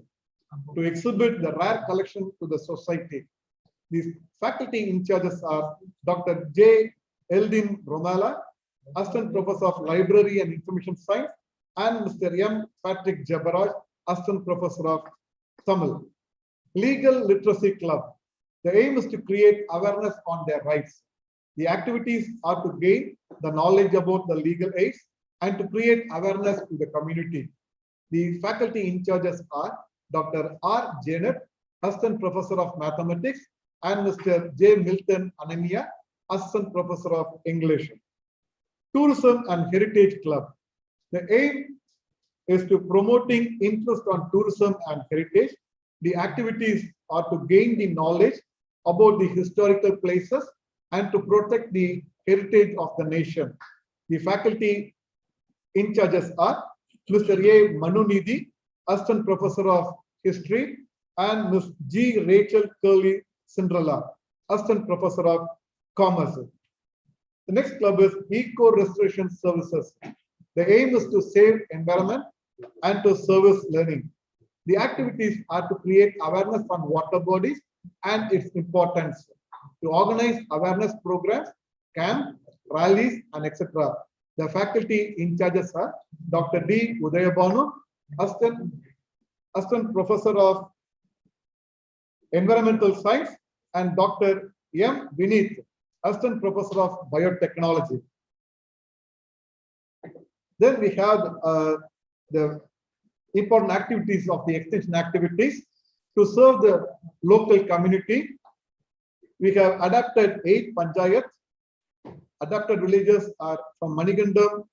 S1: to exhibit the rare collection to the society. The faculty in charges are Dr. J. Eldin Romala, Assistant Professor of Library and Information Science, and Mr. M. Patrick Jabaraj, Assistant Professor of Tamil. Legal Literacy Club. The aim is to create awareness on their rights. The activities are to gain the knowledge about the legal aids and to create awareness to the community. The faculty in charges are Dr. R. Janet, Assistant Professor of Mathematics, and Mr. J. Milton Anania, Assistant Professor of English. Tourism and Heritage Club. The aim is to promoting interest on tourism and heritage. The activities are to gain the knowledge about the historical places and to protect the heritage of the nation. The faculty in charges are Mr. A. Manunidhi, Assistant Professor of History, and Ms. G. Rachel Curley Cinderella, Assistant Professor of Commerce. The next club is Eco Restoration Services. The aim is to save environment and to service learning. The activities are to create awareness on water bodies and its importance, to organize awareness programs, camps, rallies, and etc. The faculty in charges are Dr. D. Udayabanu, Assistant Professor of Environmental Science, and Dr. M. Vineet, Assistant Professor of Biotechnology. Then we have the important activities of the extension activities to serve the local community. We have adapted 8 panchayats. Adapted villages are from Manigandam,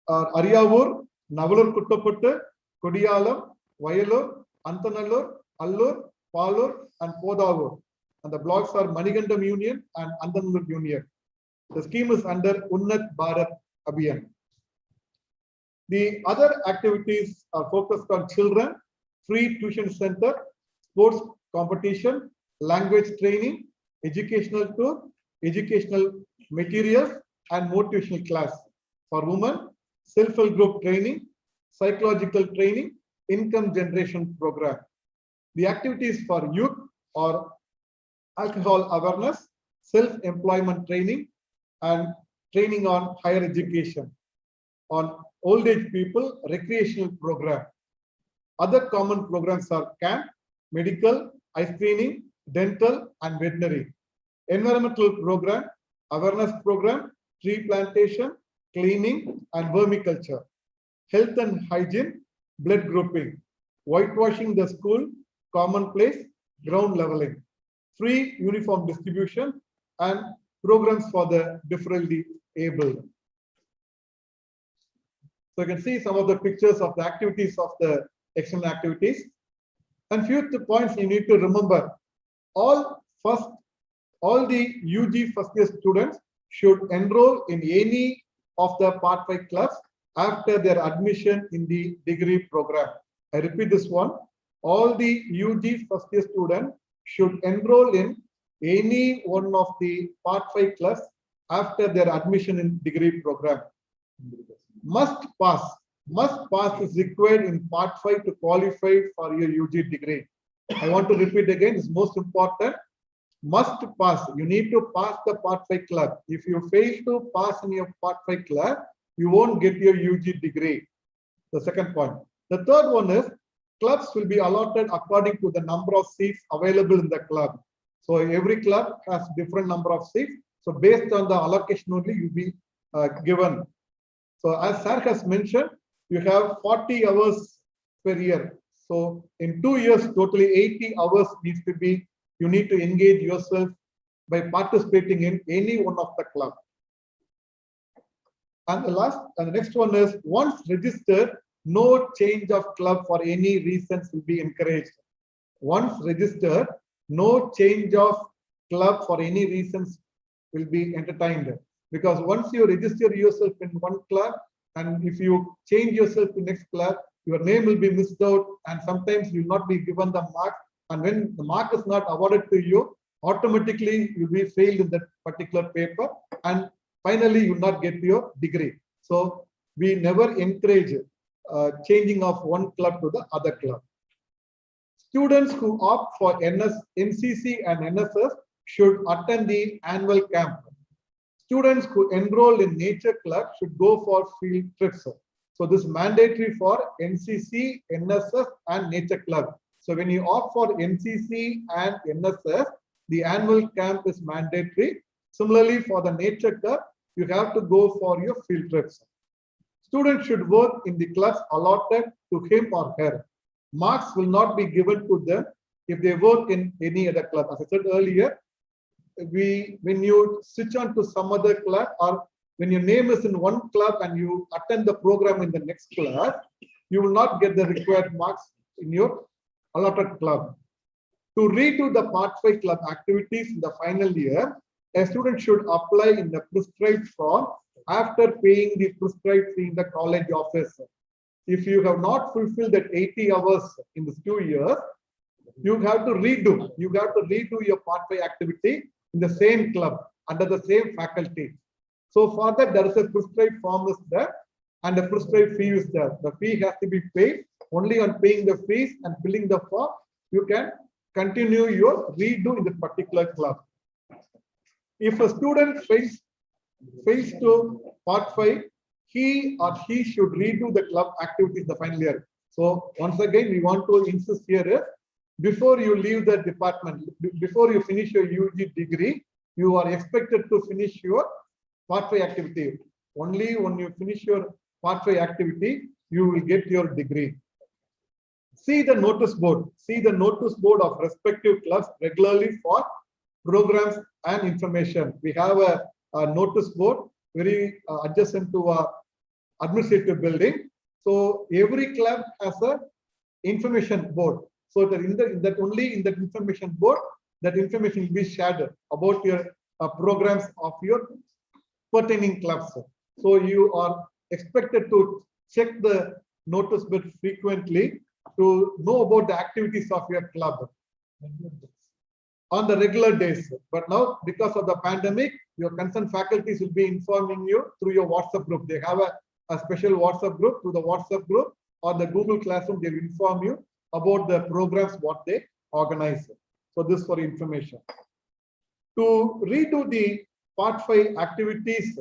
S1: Ariyavur, Navalur Kuttaputtu, Kodiyalam, Vayalur, Antanallur, Allur, Palur, and Podavur. And the blocks are Manigandam Union and Antanallur Union. The scheme is under Unnat Bharat Abhiyan. The other activities are focused on children, free tuition center, sports competition, language training, educational tour, educational materials, and motivational class. For women, self-help group training, psychological training, income generation program. The activities for youth are alcohol awareness, self-employment training, and training on higher education. On old age people, recreational program. Other common programs are camp, medical, eye screening, dental, and veterinary. Environmental program, awareness program, tree plantation, cleaning, and vermiculture. Health and hygiene, blood grouping, whitewashing the school, commonplace, ground leveling, free uniform distribution, and programs for the differently able. So you can see some of the pictures of the activities of the external activities. And few points you need to remember. All the UG first year students should enroll in any of the Part 5 clubs after their admission in the degree program. I repeat this one. All the UG first year students should enroll in any one of the Part 5 clubs after their admission in degree program. Must pass is required in Part 5 to qualify for your UG degree. I want to repeat again, it's most important. Must pass. You need to pass the Part 5 club. If you fail to pass in your Part 5 club, you won't get your UG degree. The second point. The third one is clubs will be allotted according to the number of seats available in the club. So every club has different number of seats. So based on the allocation only, you'll be given. So as Sir has mentioned, you have 40 hours per year. So in 2 years, totally 80 hours needs to be, you need to engage yourself by participating in any one of the club. And the next one is, once registered, no change of club for any reasons will be encouraged. Once registered, no change of club for any reasons will be entertained. Because once you register yourself in one club, and if you change yourself to next club, your name will be missed out, and sometimes you will not be given the mark. And when the mark is not awarded to you, automatically you will be failed in that particular paper, and finally you will not get your degree. So we never encourage changing of one club to the other club. Students who opt for NCC and NSS should attend the annual camp. Students who enroll in nature club should go for field trips. So this is mandatory for NCC, NSS, and nature club. So when you opt for NCC and NSS, the annual camp is mandatory. Similarly, for the nature club, you have to go for your field trips. Students should work in the clubs allotted to him or her. Marks will not be given to them if they work in any other club. As I said earlier, when you switch on to some other club, or when your name is in one club and you attend the program in the next club, you will not get the required marks in your allotted club. To redo the Part 5 club activities in the final year, a student should apply in the prescribed form after paying the prescribed fee in the college office. If you have not fulfilled that 80 hours in these 2 years, you have to redo. You have to redo your Part 5 activity in the same club under the same faculty. So for that, there is a prescribed form is there and a prescribed fee is there. The fee has to be paid. Only on paying the fees and filling the form, you can continue your redo in the particular club. If a student fails to Part 5, he or she should redo the club activities the final year. So once again, we want to insist here is, before you leave the department, before you finish your UG degree, you are expected to finish your Part 5 activity. Only when you finish your Part 5 activity, you will get your degree. See the notice board. See the notice board of respective clubs regularly for programs and information. We have a notice board very adjacent to a administrative building. So every club has a information board. So that only in that information board, that information will be shared about your programs of your pertaining clubs. So you are expected to check the notice board frequently to know about the activities of your club on the regular days. But now, because of the pandemic, your concerned faculties will be informing you through your WhatsApp group. They have a special WhatsApp group. Through the WhatsApp group or the Google Classroom, they will inform you about the programs, what they organize. So this for information. To redo the Part 5 activities,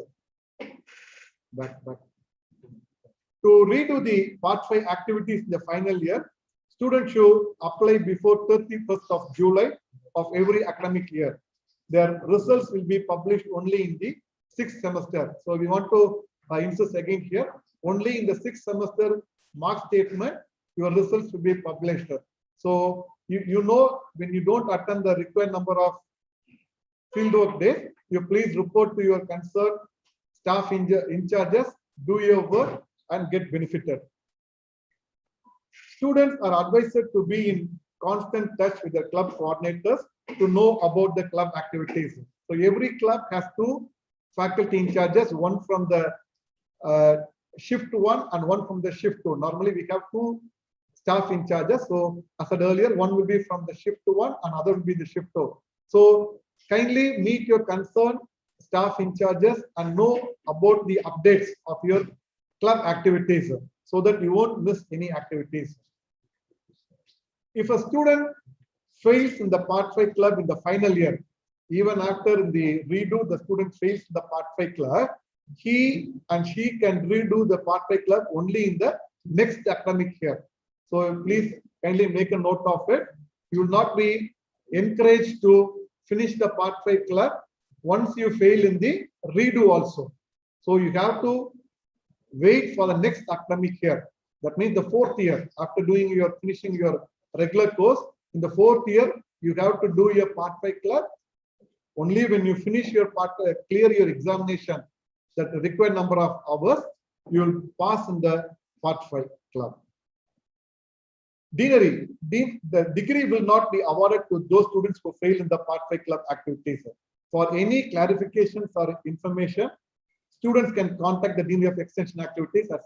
S1: To redo the Part 5 activities in the final year, students should apply before 31st of July of every academic year. Their results will be published only in the 6th semester. So we want to insist again here, only in the 6th semester mark statement, your results will be published. So you know, when you don't attend the required number of fieldwork days, you please report to your concerned staff in charges, do your work and get benefited. Students are advised to be in constant touch with their club coordinators to know about the club activities. So every club has 2 faculty in charges, one from the shift 1 and one from the shift 2. Normally we have 2 staff in charges. So as I said earlier, one will be from the shift 1 and other will be the shift 2. So kindly meet your concerned staff in charges and know about the updates of your club activities so that you won't miss any activities. If a student fails in the Part 5 club in the final year, even after the redo, the student fails in the Part 5 club, he and she can redo the Part 5 club only in the next academic year. So please kindly make a note of it. You will not be encouraged to finish the Part 5 club once you fail in the redo also. So you have to wait for the next academic year. That means the 4th year after finishing your regular course. In the 4th year, you have to do your Part 5 club. Only when you finish your clear your examination, that required number of hours, you will pass in the Part 5 club. Deanery. The degree will not be awarded to those students who fail in the Part 5 club activities. For any clarifications or information, students can contact the Dean of Extension Activities. As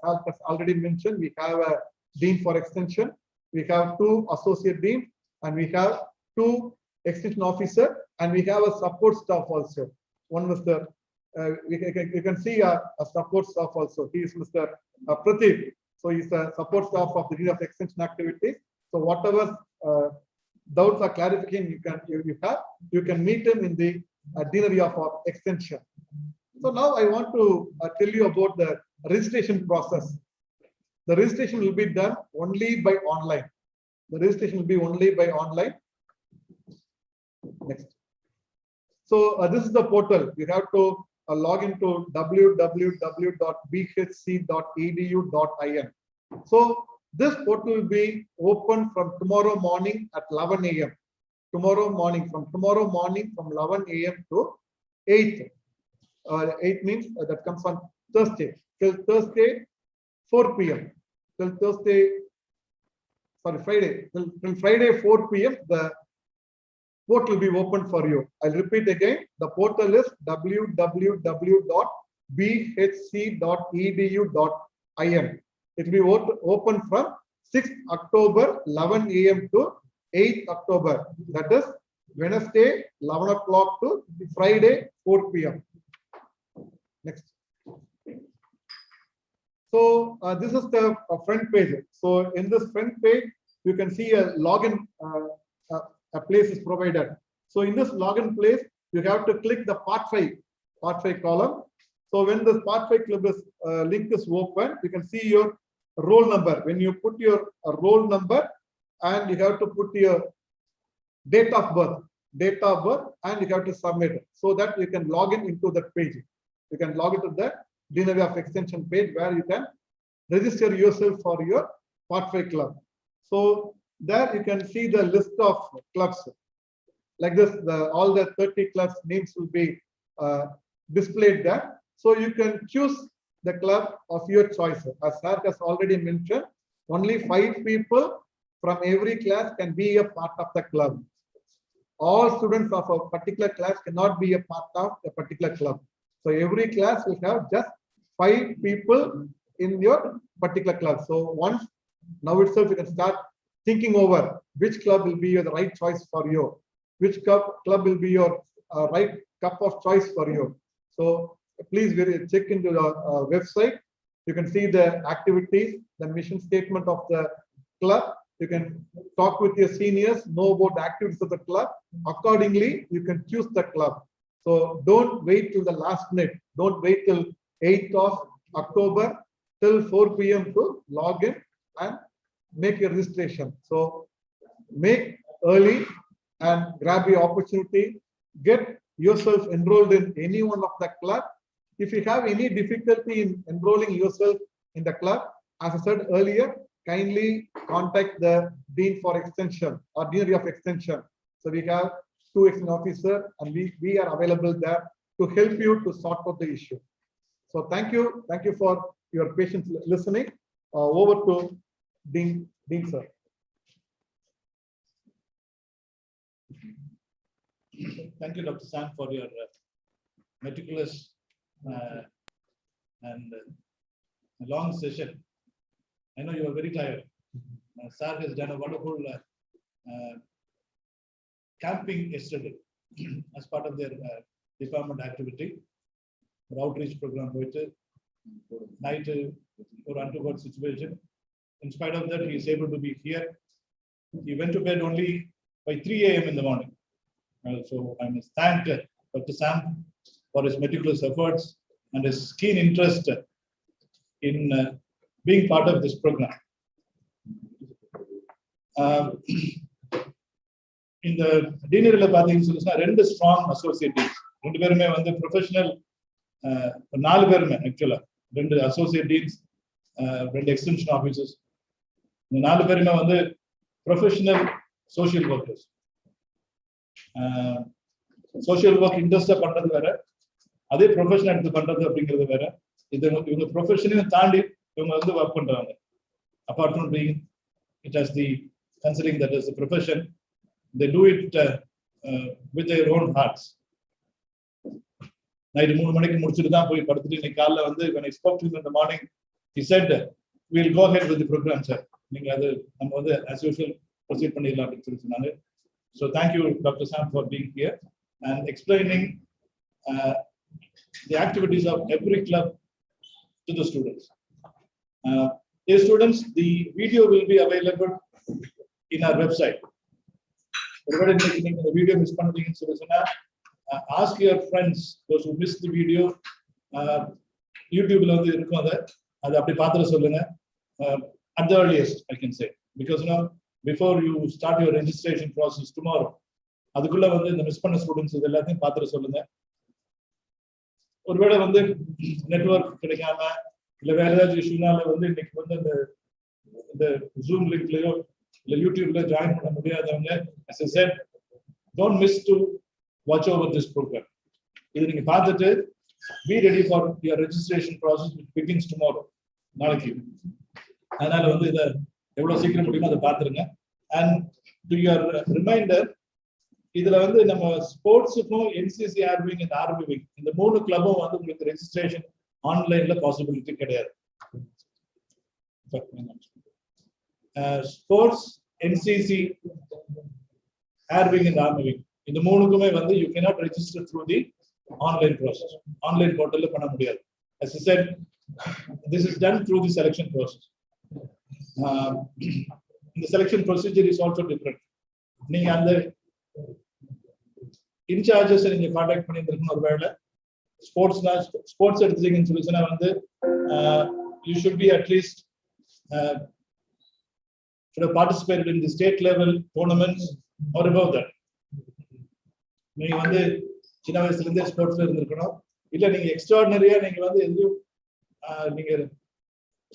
S1: already mentioned, we have a Dean for Extension, we have 2 Associate Deans, and we have 2 Extension Officers, and we have a support staff also. One Mr. You can see a support staff also. He is Mr. Pratik. So he's a support staff of the Dean of Extension Activities. So whatever doubts or clarification you can meet him in the Deanery of Extension. So now I want to tell you about the registration process. The registration will be done only by online. The registration will be only by online. Next. So this is the portal. You have to log into www.bhc.edu.in. So this portal will be open from tomorrow morning at 11 a.m. tomorrow morning, from 11 a.m. to 8. 8 means that comes on Thursday, till Thursday 4 p.m. till Friday, till Friday 4 p.m. the portal will be open for you. I'll repeat again. The portal is www.bhc.edu.in. It will be open from 6th October 11 a.m. to 8th October. That is Wednesday 11 o'clock to Friday 4 p.m. Next. So this is the front page. So in this front page, you can see a login. A place is provided. So in this login place, you have to click the part 5 column. So when this part 5 club is link is open, you can see your roll number. When you put your roll number, and you have to put your date of birth, and you have to submit it, so that you can log in into that page. You can log into the Dean of Extension page where you can register yourself for your part 5 club. So there you can see the list of clubs like this. All the 30 clubs names will be displayed there. So you can choose the club of your choice. As Sir has already mentioned, only 5 people from every class can be a part of the club. All students of a particular class cannot be a part of a particular club. So every class will have just 5 people in your particular club. So once now itself you can start thinking over which club will be the right choice for you, which club will be your right cup of choice for you. So please check into the website. You can see the activities, the mission statement of the club. You can talk with your seniors, know about the activities of the club. Accordingly, you can choose the club. So don't wait till the last minute. Don't wait till 8th of October till 4 p.m. to log in and make your registration. So make early and grab the opportunity. Get yourself enrolled in any one of the club. If you have any difficulty in enrolling yourself in the club, as I said earlier, kindly contact the Dean for Extension or Deanery of Extension. So we have 2 extension officers, and we are available there to help you to sort out the issue. So thank you for your patience listening. Over to Dean sir.
S3: Thank you, Dr. Sam, for your meticulous and long session. I know you are very tired. Sir has done a wonderful camping yesterday as part of their department activity. Outreach program night or untoward situation. In spite of that, he is able to be here. He went to bed only by 3 a.m. in the morning. So I must thank Dr. Sam for his meticulous efforts and his keen interest in being part of this program. In the Deanery two strong associate deans. 2 பேருமே வந்து professional 4 பேருமே actually 2 associate deans 2 extension officers. இந்த 4 பேருமே வந்து professional social workers. Social work interest பண்றது வேற, அதே profession எடுத்து பண்றது அப்படிங்கிறது வேற. இவங்க professional தாண்டி இவங்க வந்து work பண்றாங்க. Apart from being it as the considering that as a profession, they do it with their own hearts. Night 3 மணிக்கு முடிச்சிட்டு தான் போய் படுத்துட்டு இன்னைக்கு காலைல வந்து when I spoke to him in the morning, he said we'll go ahead with the program, sir. நீங்க அது நம்ம வந்து as usual proceed பண்ணிடலாம் அப்படின்னு சொல்லி சொன்னாங்க. So thank you, Dr. Sam, for being here and explaining the activities of every club to the students. Dear students, the video will be available in our website. The video miss pannadinga solli sonna ask your friends, those who missed the video, YouTube la vandu irukum adu appadi paathira solunga at the earliest, I can say, because before you start your registration process tomorrow, அதுக்குள்ள வந்து இந்த miss பண்ண students இது எல்லாத்தையும் பாத்துற சொல்லுங்க. ஒருவேளை வந்து network கிடைக்காம இல்ல வேற ஏதாவது இஷ்யூனால வந்து இன்னைக்கு வந்து இந்த ஜூம் லிங்க்லயோ இல்ல யூடியூப்ல ஜாயின் பண்ண முடியாதவங்க, as I said, don't miss to watch over this program. இது நீங்க பார்த்துட்டு be ready for your registration process which begins tomorrow. நாளைக்கு. அதனால வந்து இதை எவ்வளவு சீக்கிரம் முடியுமோ அதை பார்த்துருங்க. And to your reminder, இதுல வந்து நம்ம ஸ்போர்ட்ஸுக்கும் NCC ஆர்விங் இந்த ஆர்மி விங் இந்த 3 கிளப்பும் வந்து உங்களுக்கு ரெஜிஸ்ட்ரேஷன் ஆன்லைன்ல பாசிபிலிட்டி கிடையாது. ஸ்போர்ட்ஸ், NCC, ஆர்விங் இந்த ஆர்மி விங் இந்த 3க்குமே வந்து you cannot register through the online process. Online போர்ட்டல்ல பண்ண முடியாது. As I said, this is done through the selection process. The selection procedure is also different. நீங்க அந்த இன்சார்ஜஸ் நீங்க கான்டாக்ட் பண்ணியிருந்திருக்கணும். ஒருவேளை ஸ்போர்ட்ஸ் எடுத்துட்டீங்கன்னு சொல்லிச்சுன்னா வந்து you should be at least should have participated in the state level tournaments or above that. நீங்க வந்து சின்ன வயசுல இருந்தே ஸ்போர்ட்ஸ்ல இருந்திருக்கணும். இல்ல நீங்க எக்ஸ்ட்ராடினரியா நீங்க வந்து எதுவும் நீங்க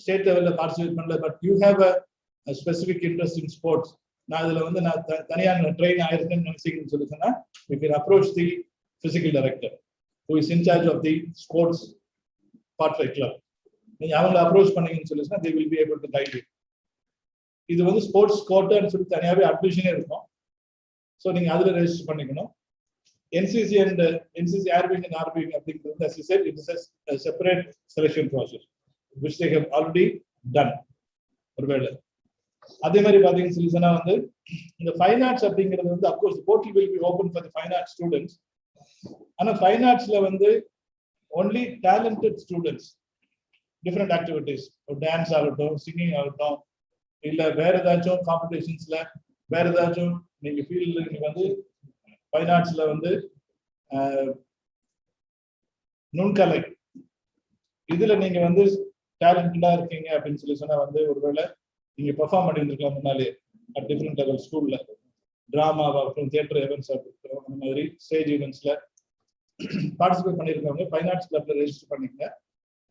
S3: ஸ்டேட் லெவல்ல பார்ட்டிசிபேட் பண்ணல, but you have a specific interest in sports. நான் இதுல வந்து நான் தனியா ட்ரெயின் ஆயிருக்கேன்னு நினைச்சீங்கன்னு சொல்லி சொன்னா you can approach the physical director who is in charge of the sports part club. நீங்க அவங்கள அப்ரோச் பண்ணீங்கன்னு சொல்லி சொன்னா they will be able to guide you. இது வந்து ஸ்போர்ட்ஸ் கோட்டான்னு சொல்லி தனியாவே அட்மிஷனே இருக்கும். ஸோ நீங்க அதுல ரெஜிஸ்டர் பண்ணிக்கணும். NCC and NCC ஆர்விங் and ஆர்விங் அப்படிங்கிறது as you said, it is a separate selection process which they have already done. ஒருவேளை அதே மாதிரி பாத்தீங்கன்னு சொல்லி சொன்னா வந்து இந்த ஃபைன் ஆர்ட்ஸ் அப்படிங்கிறது வந்து of course portal will be open for the fine arts students. ஆனா ஃபைன் ஆர்ட்ஸ்ல வந்து only talented students different activities, dance ஆகட்டும், சிங்கிங் ஆகட்டும், இல்ல வேற ஏதாச்சும் காம்படிஷன்ஸ்ல வேற ஏதாச்சும் நீங்க ஃபீல்ட்ல நீங்க வந்து ஃபைன் ஆர்ட்ஸ்ல வந்து நுண்கலை இதுல நீங்க வந்து டேலண்டடா இருக்கீங்க அப்படின்னு சொல்லி சொன்னா வந்து ஒருவேளை நீங்க பெர்ஃபார்ம் பண்ணிருக்கலாம் முன்னாலே அட் டிஃபரெண்ட் லெவல் ஸ்கூல்ல டிராமாவாகட்டும், தியேட்டர் ஈவெண்ட்ஸ் ஆகட்டும், அந்த மாதிரி ஸ்டேஜ் ஈவெண்ட்ஸ்ல பார்ட்டிசிபேட் பண்ணிருக்காங்க. ஃபைன் ஆர்ட்ஸ் கிளப்ல ரெஜிஸ்டர் பண்ணிக்கங்க.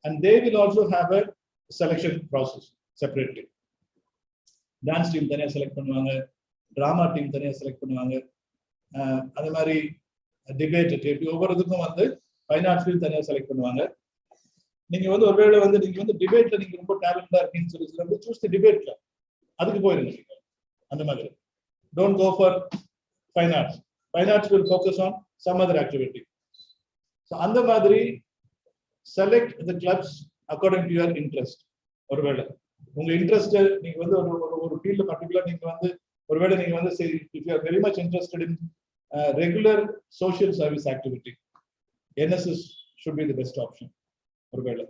S3: And they will also have a selection process separately. Dance team தனியா செலக்ட் பண்ணுவாங்க, டிராமா டீம் தனியா செலக்ட் பண்ணுவாங்க. அதே மாதிரி டிபேட் ஒவ்வொரு இதுக்கும் வந்து ஃபைன் ஆர்ட்ஸ் டீம் தனியா செலக்ட் பண்ணுவாங்க. நீங்க வந்து ஒருவேளை வந்து நீங்க வந்து டிபேட்ல நீங்க ரொம்ப டேலண்டா இருக்கீங்கன்னு சொல்லி வந்து சூஸ் தி டிபேட்ல அதுக்கு போயிருங்க. அந்த மாதிரி don't go for fine arts. Fine arts will focus on some other activity. So அந்த மாதிரி select the clubs according to your interest. ஒருவேளை உங்க இன்ட்ரெஸ்ட் நீங்க வந்து ஒரு ஃபீல்ட்ல பர்டிகுலர் நீங்க வந்து ஒருவேளை நீங்க வந்து if you are very much interested in regular social service activity, NSS should be the best option. ஒருவேளை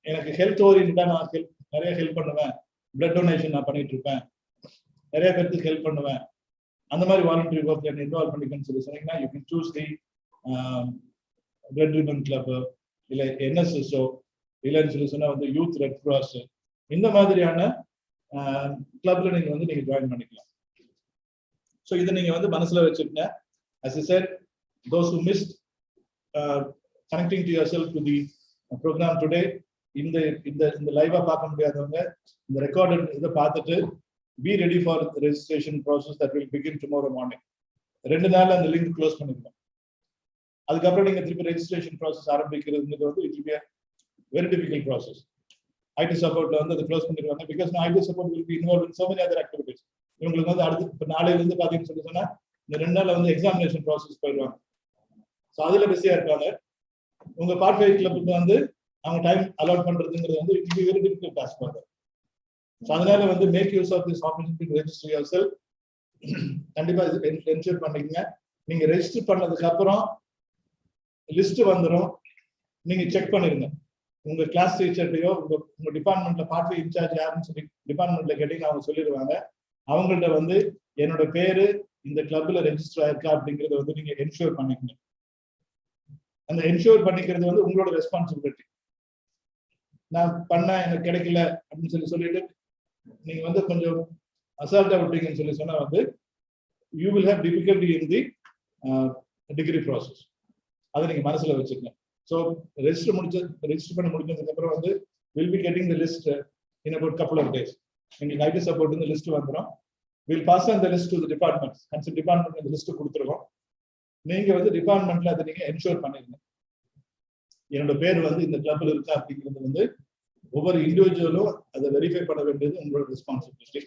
S3: எனக்கு ஹெல்த் ஓரியன்டா நான் நிறைய ஹெல்ப் பண்ணுவேன், பிளட் டொனேஷன் நான் பண்ணிட்டு இருப்பேன், நிறைய பேருக்கு ஹெல்ப் பண்ணுவேன், அந்த மாதிரி வாலண்டரி ஒர்க் இன்வால்வ் பண்ணிக்கணும்னு சொல்லி சொன்னீங்கன்னா you can choose the red ribbon club, இல்ல NSSO, இல்லைன்னு சொல்லி சொன்னா வந்து யூத் ரெட் கிராஸ், இந்த மாதிரியான கிளப்ல நீங்க வந்து நீங்க ஜாயின் பண்ணிக்கலாம். ஸோ இதை நீங்க வந்து மனசுல வச்சுக்கங்க. As I said, those who missed connecting to yourself to the program today, இந்த லைவா பார்க்க முடியாதவங்க இந்த ரெக்கார்டட் இதை பார்த்துட்டு be ready for the registration process that will begin tomorrow morning. 2 நாள்ல அந்த லிங்க் க்ளோஸ் பண்ணிடுவோம். அதுக்கப்புறம் நீங்க திருப்பி ரெஜிஸ்ட்ரேஷன் ப்ராசஸ் ஆரம்பிக்கிறதுங்கிறது வந்து it will be a very difficult process. IT சப்போர்ட்ல வந்து அதை க்ளோஸ் பண்ணிடுவாங்க. Because IT support will be involved in so many other activities. இவங்களுக்கு வந்து அடுத்து இப்போ நாளையில இருந்து பாத்தீங்கன்னு சொல்லி சொன்னா இந்த 2 நாள்ல வந்து எக்ஸாமினேஷன் ப்ராசஸ் போயிடுவாங்க. ஸோ அதுல பிஸியா இருப்பாங்க. உங்க பார்ட் ஃபைவ் கிளப்புக்கு வந்து அவங்க டைம் அலாட் பண்றதுங்கிறது வந்து it very difficult task for that. So அதனால வந்து make use of this opportunity to register yourself. கண்டிப்பா என்ஷூர் பண்ணிக்கங்க. நீங்க ரெஜிஸ்டர் பண்ணதுக்கு அப்புறம் லிஸ்ட் வந்துடும், நீங்க செக் பண்ணிருங்க. உங்க கிளாஸ் டீச்சர்டையோ உங்க டிபார்ட்மெண்ட்ல பார்ட் ஃபைவ் இன்சார்ஜ் யாருன்னு சொல்லி டிபார்ட்மெண்ட்ல கேட்டீங்கன்னா அவங்க சொல்லிடுவாங்க. அவங்கள்ட்ட வந்து என்னோட பேரு இந்த கிளப்ல ரெஜிஸ்டர் ஆயிருக்கா அப்படிங்கறத வந்து நீங்க என்ஷூர் பண்ணிக்கணும். அந்த என்ஷூர் பண்ணிக்கிறது வந்து உங்களோட ரெஸ்பான்சிபிலிட்டி. நான் பண்ண எனக்கு கிடைக்கல அப்படின்னு சொல்லிட்டு நீங்க வந்து கொஞ்சம் அசால்ட்டா விட்டீங்கன்னு சொல்லி சொன்னா வந்து you will have difficulty in the degree process. அதை நீங்க மனசுல வச்சுக்கங்க. ஸோ ரெஜிஸ்டர் பண்ண முடிஞ்சதுக்கு அப்புறம் வந்து will be getting the list in about couple of days. எங்களுக்கு IT சப்போர்ட் வந்து லிஸ்ட் வந்துடும். We'll pass on the list to the departments. And so department the list கொடுத்துருவோம். நீங்க வந்து டிபார்ட்மெண்ட்ல அதை நீங்க என்ஷூர் பண்ணிருங்க. என்னோட பேர் வந்து இந்த கிளப்ல இருக்கா அப்படிங்கிறது வந்து ஒவ்வொரு இண்டிவிஜுவலும் அதை வெரிஃபை பண்ண வேண்டியது உங்களோட ரெஸ்பான்சிபிலிட்டி.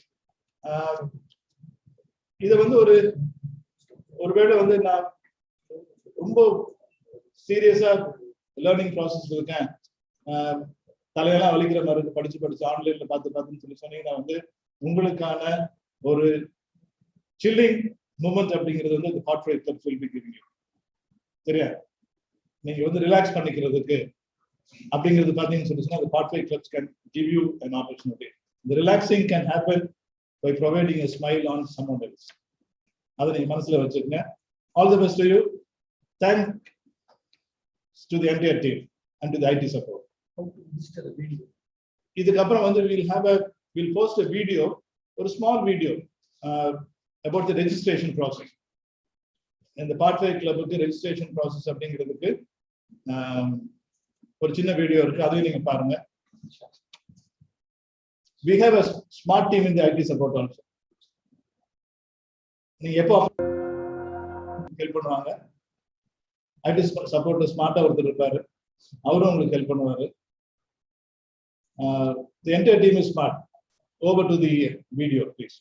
S3: இதை வந்து ஒருவேளை வந்து நான் ரொம்ப சீரியஸா லேர்னிங் ப்ராசஸ் இருக்கேன், தலையெல்லாம் வலிக்கிற மாதிரி இருக்கு, படிச்சு ஆன்லைன்ல பார்த்துன்னு சொல்லி சொன்னீங்கன்னா வந்து உங்களுக்கான ஒரு சில்லிங் மூமெண்ட் அப்படிங்கிறது வந்து இந்த hot fight clubs will be giving you. சரியா? நீங்க வந்து ரிலாக்ஸ் பண்ணிக்கிறதுக்கு அப்படிங்கிறது பாத்தீங்கன்னு சொல்லி சொன்னா the hot fight clubs can give you an opportunity. The relaxing can happen by providing a smile on someone else. அதை நீங்க மனசுல வச்சுக்கங்க. All the best to you. Thanks to the entire team and to the IT support. இதுக்கப்புறம் வந்து we'll post a video, ஒரு small video about the registration process. இந்த part 5 கிளப்புக்கு registration process அப்படிங்கிறதுக்கு ஒரு சின்ன வீடியோ இருக்கு, அதையும் நீங்க பாருங்க. We have a smart team in the IT support also. நீங்க எப்போ ஹெல்ப் பண்ணுவாங்க, IT சப்போர்ட் ஸ்மார்ட்டா ஒருத்தர் இருப்பாரு, அவரும் உங்களுக்கு ஹெல்ப் பண்ணுவாரு. The entire team is smart. Over to the video, please.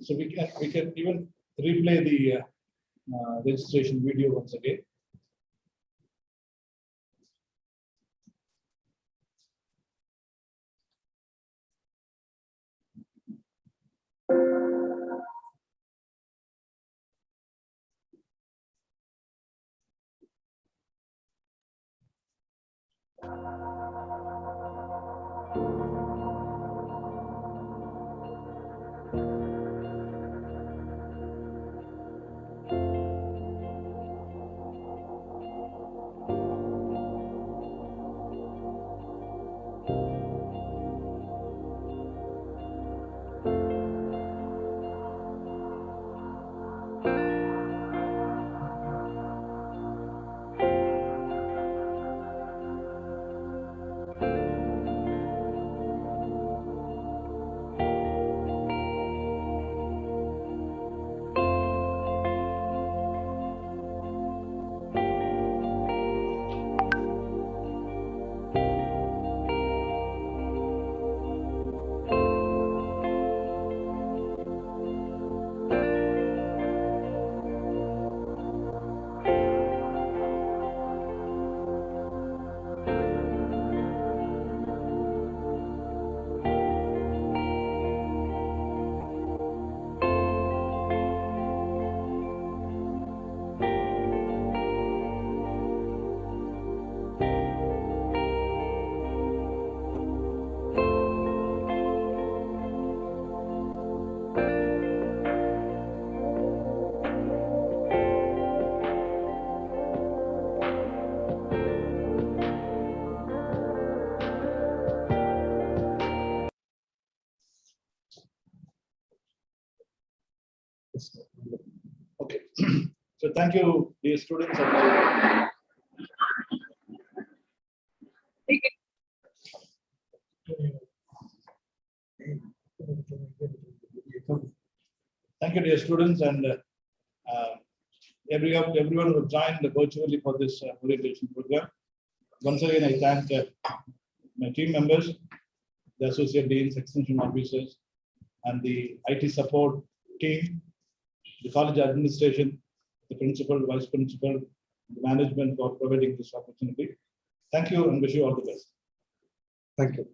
S3: So we can even replay the registration video once again. Thank you, dear students. And thank you, dear students, and everyone who joined virtually for this orientation program. Once again, I thank my team members, the associate deans, extension officers, and the IT support team, the college administration, the principal, vice principal, the management for providing this opportunity. Thank you and wish you all the best.
S1: Thank you.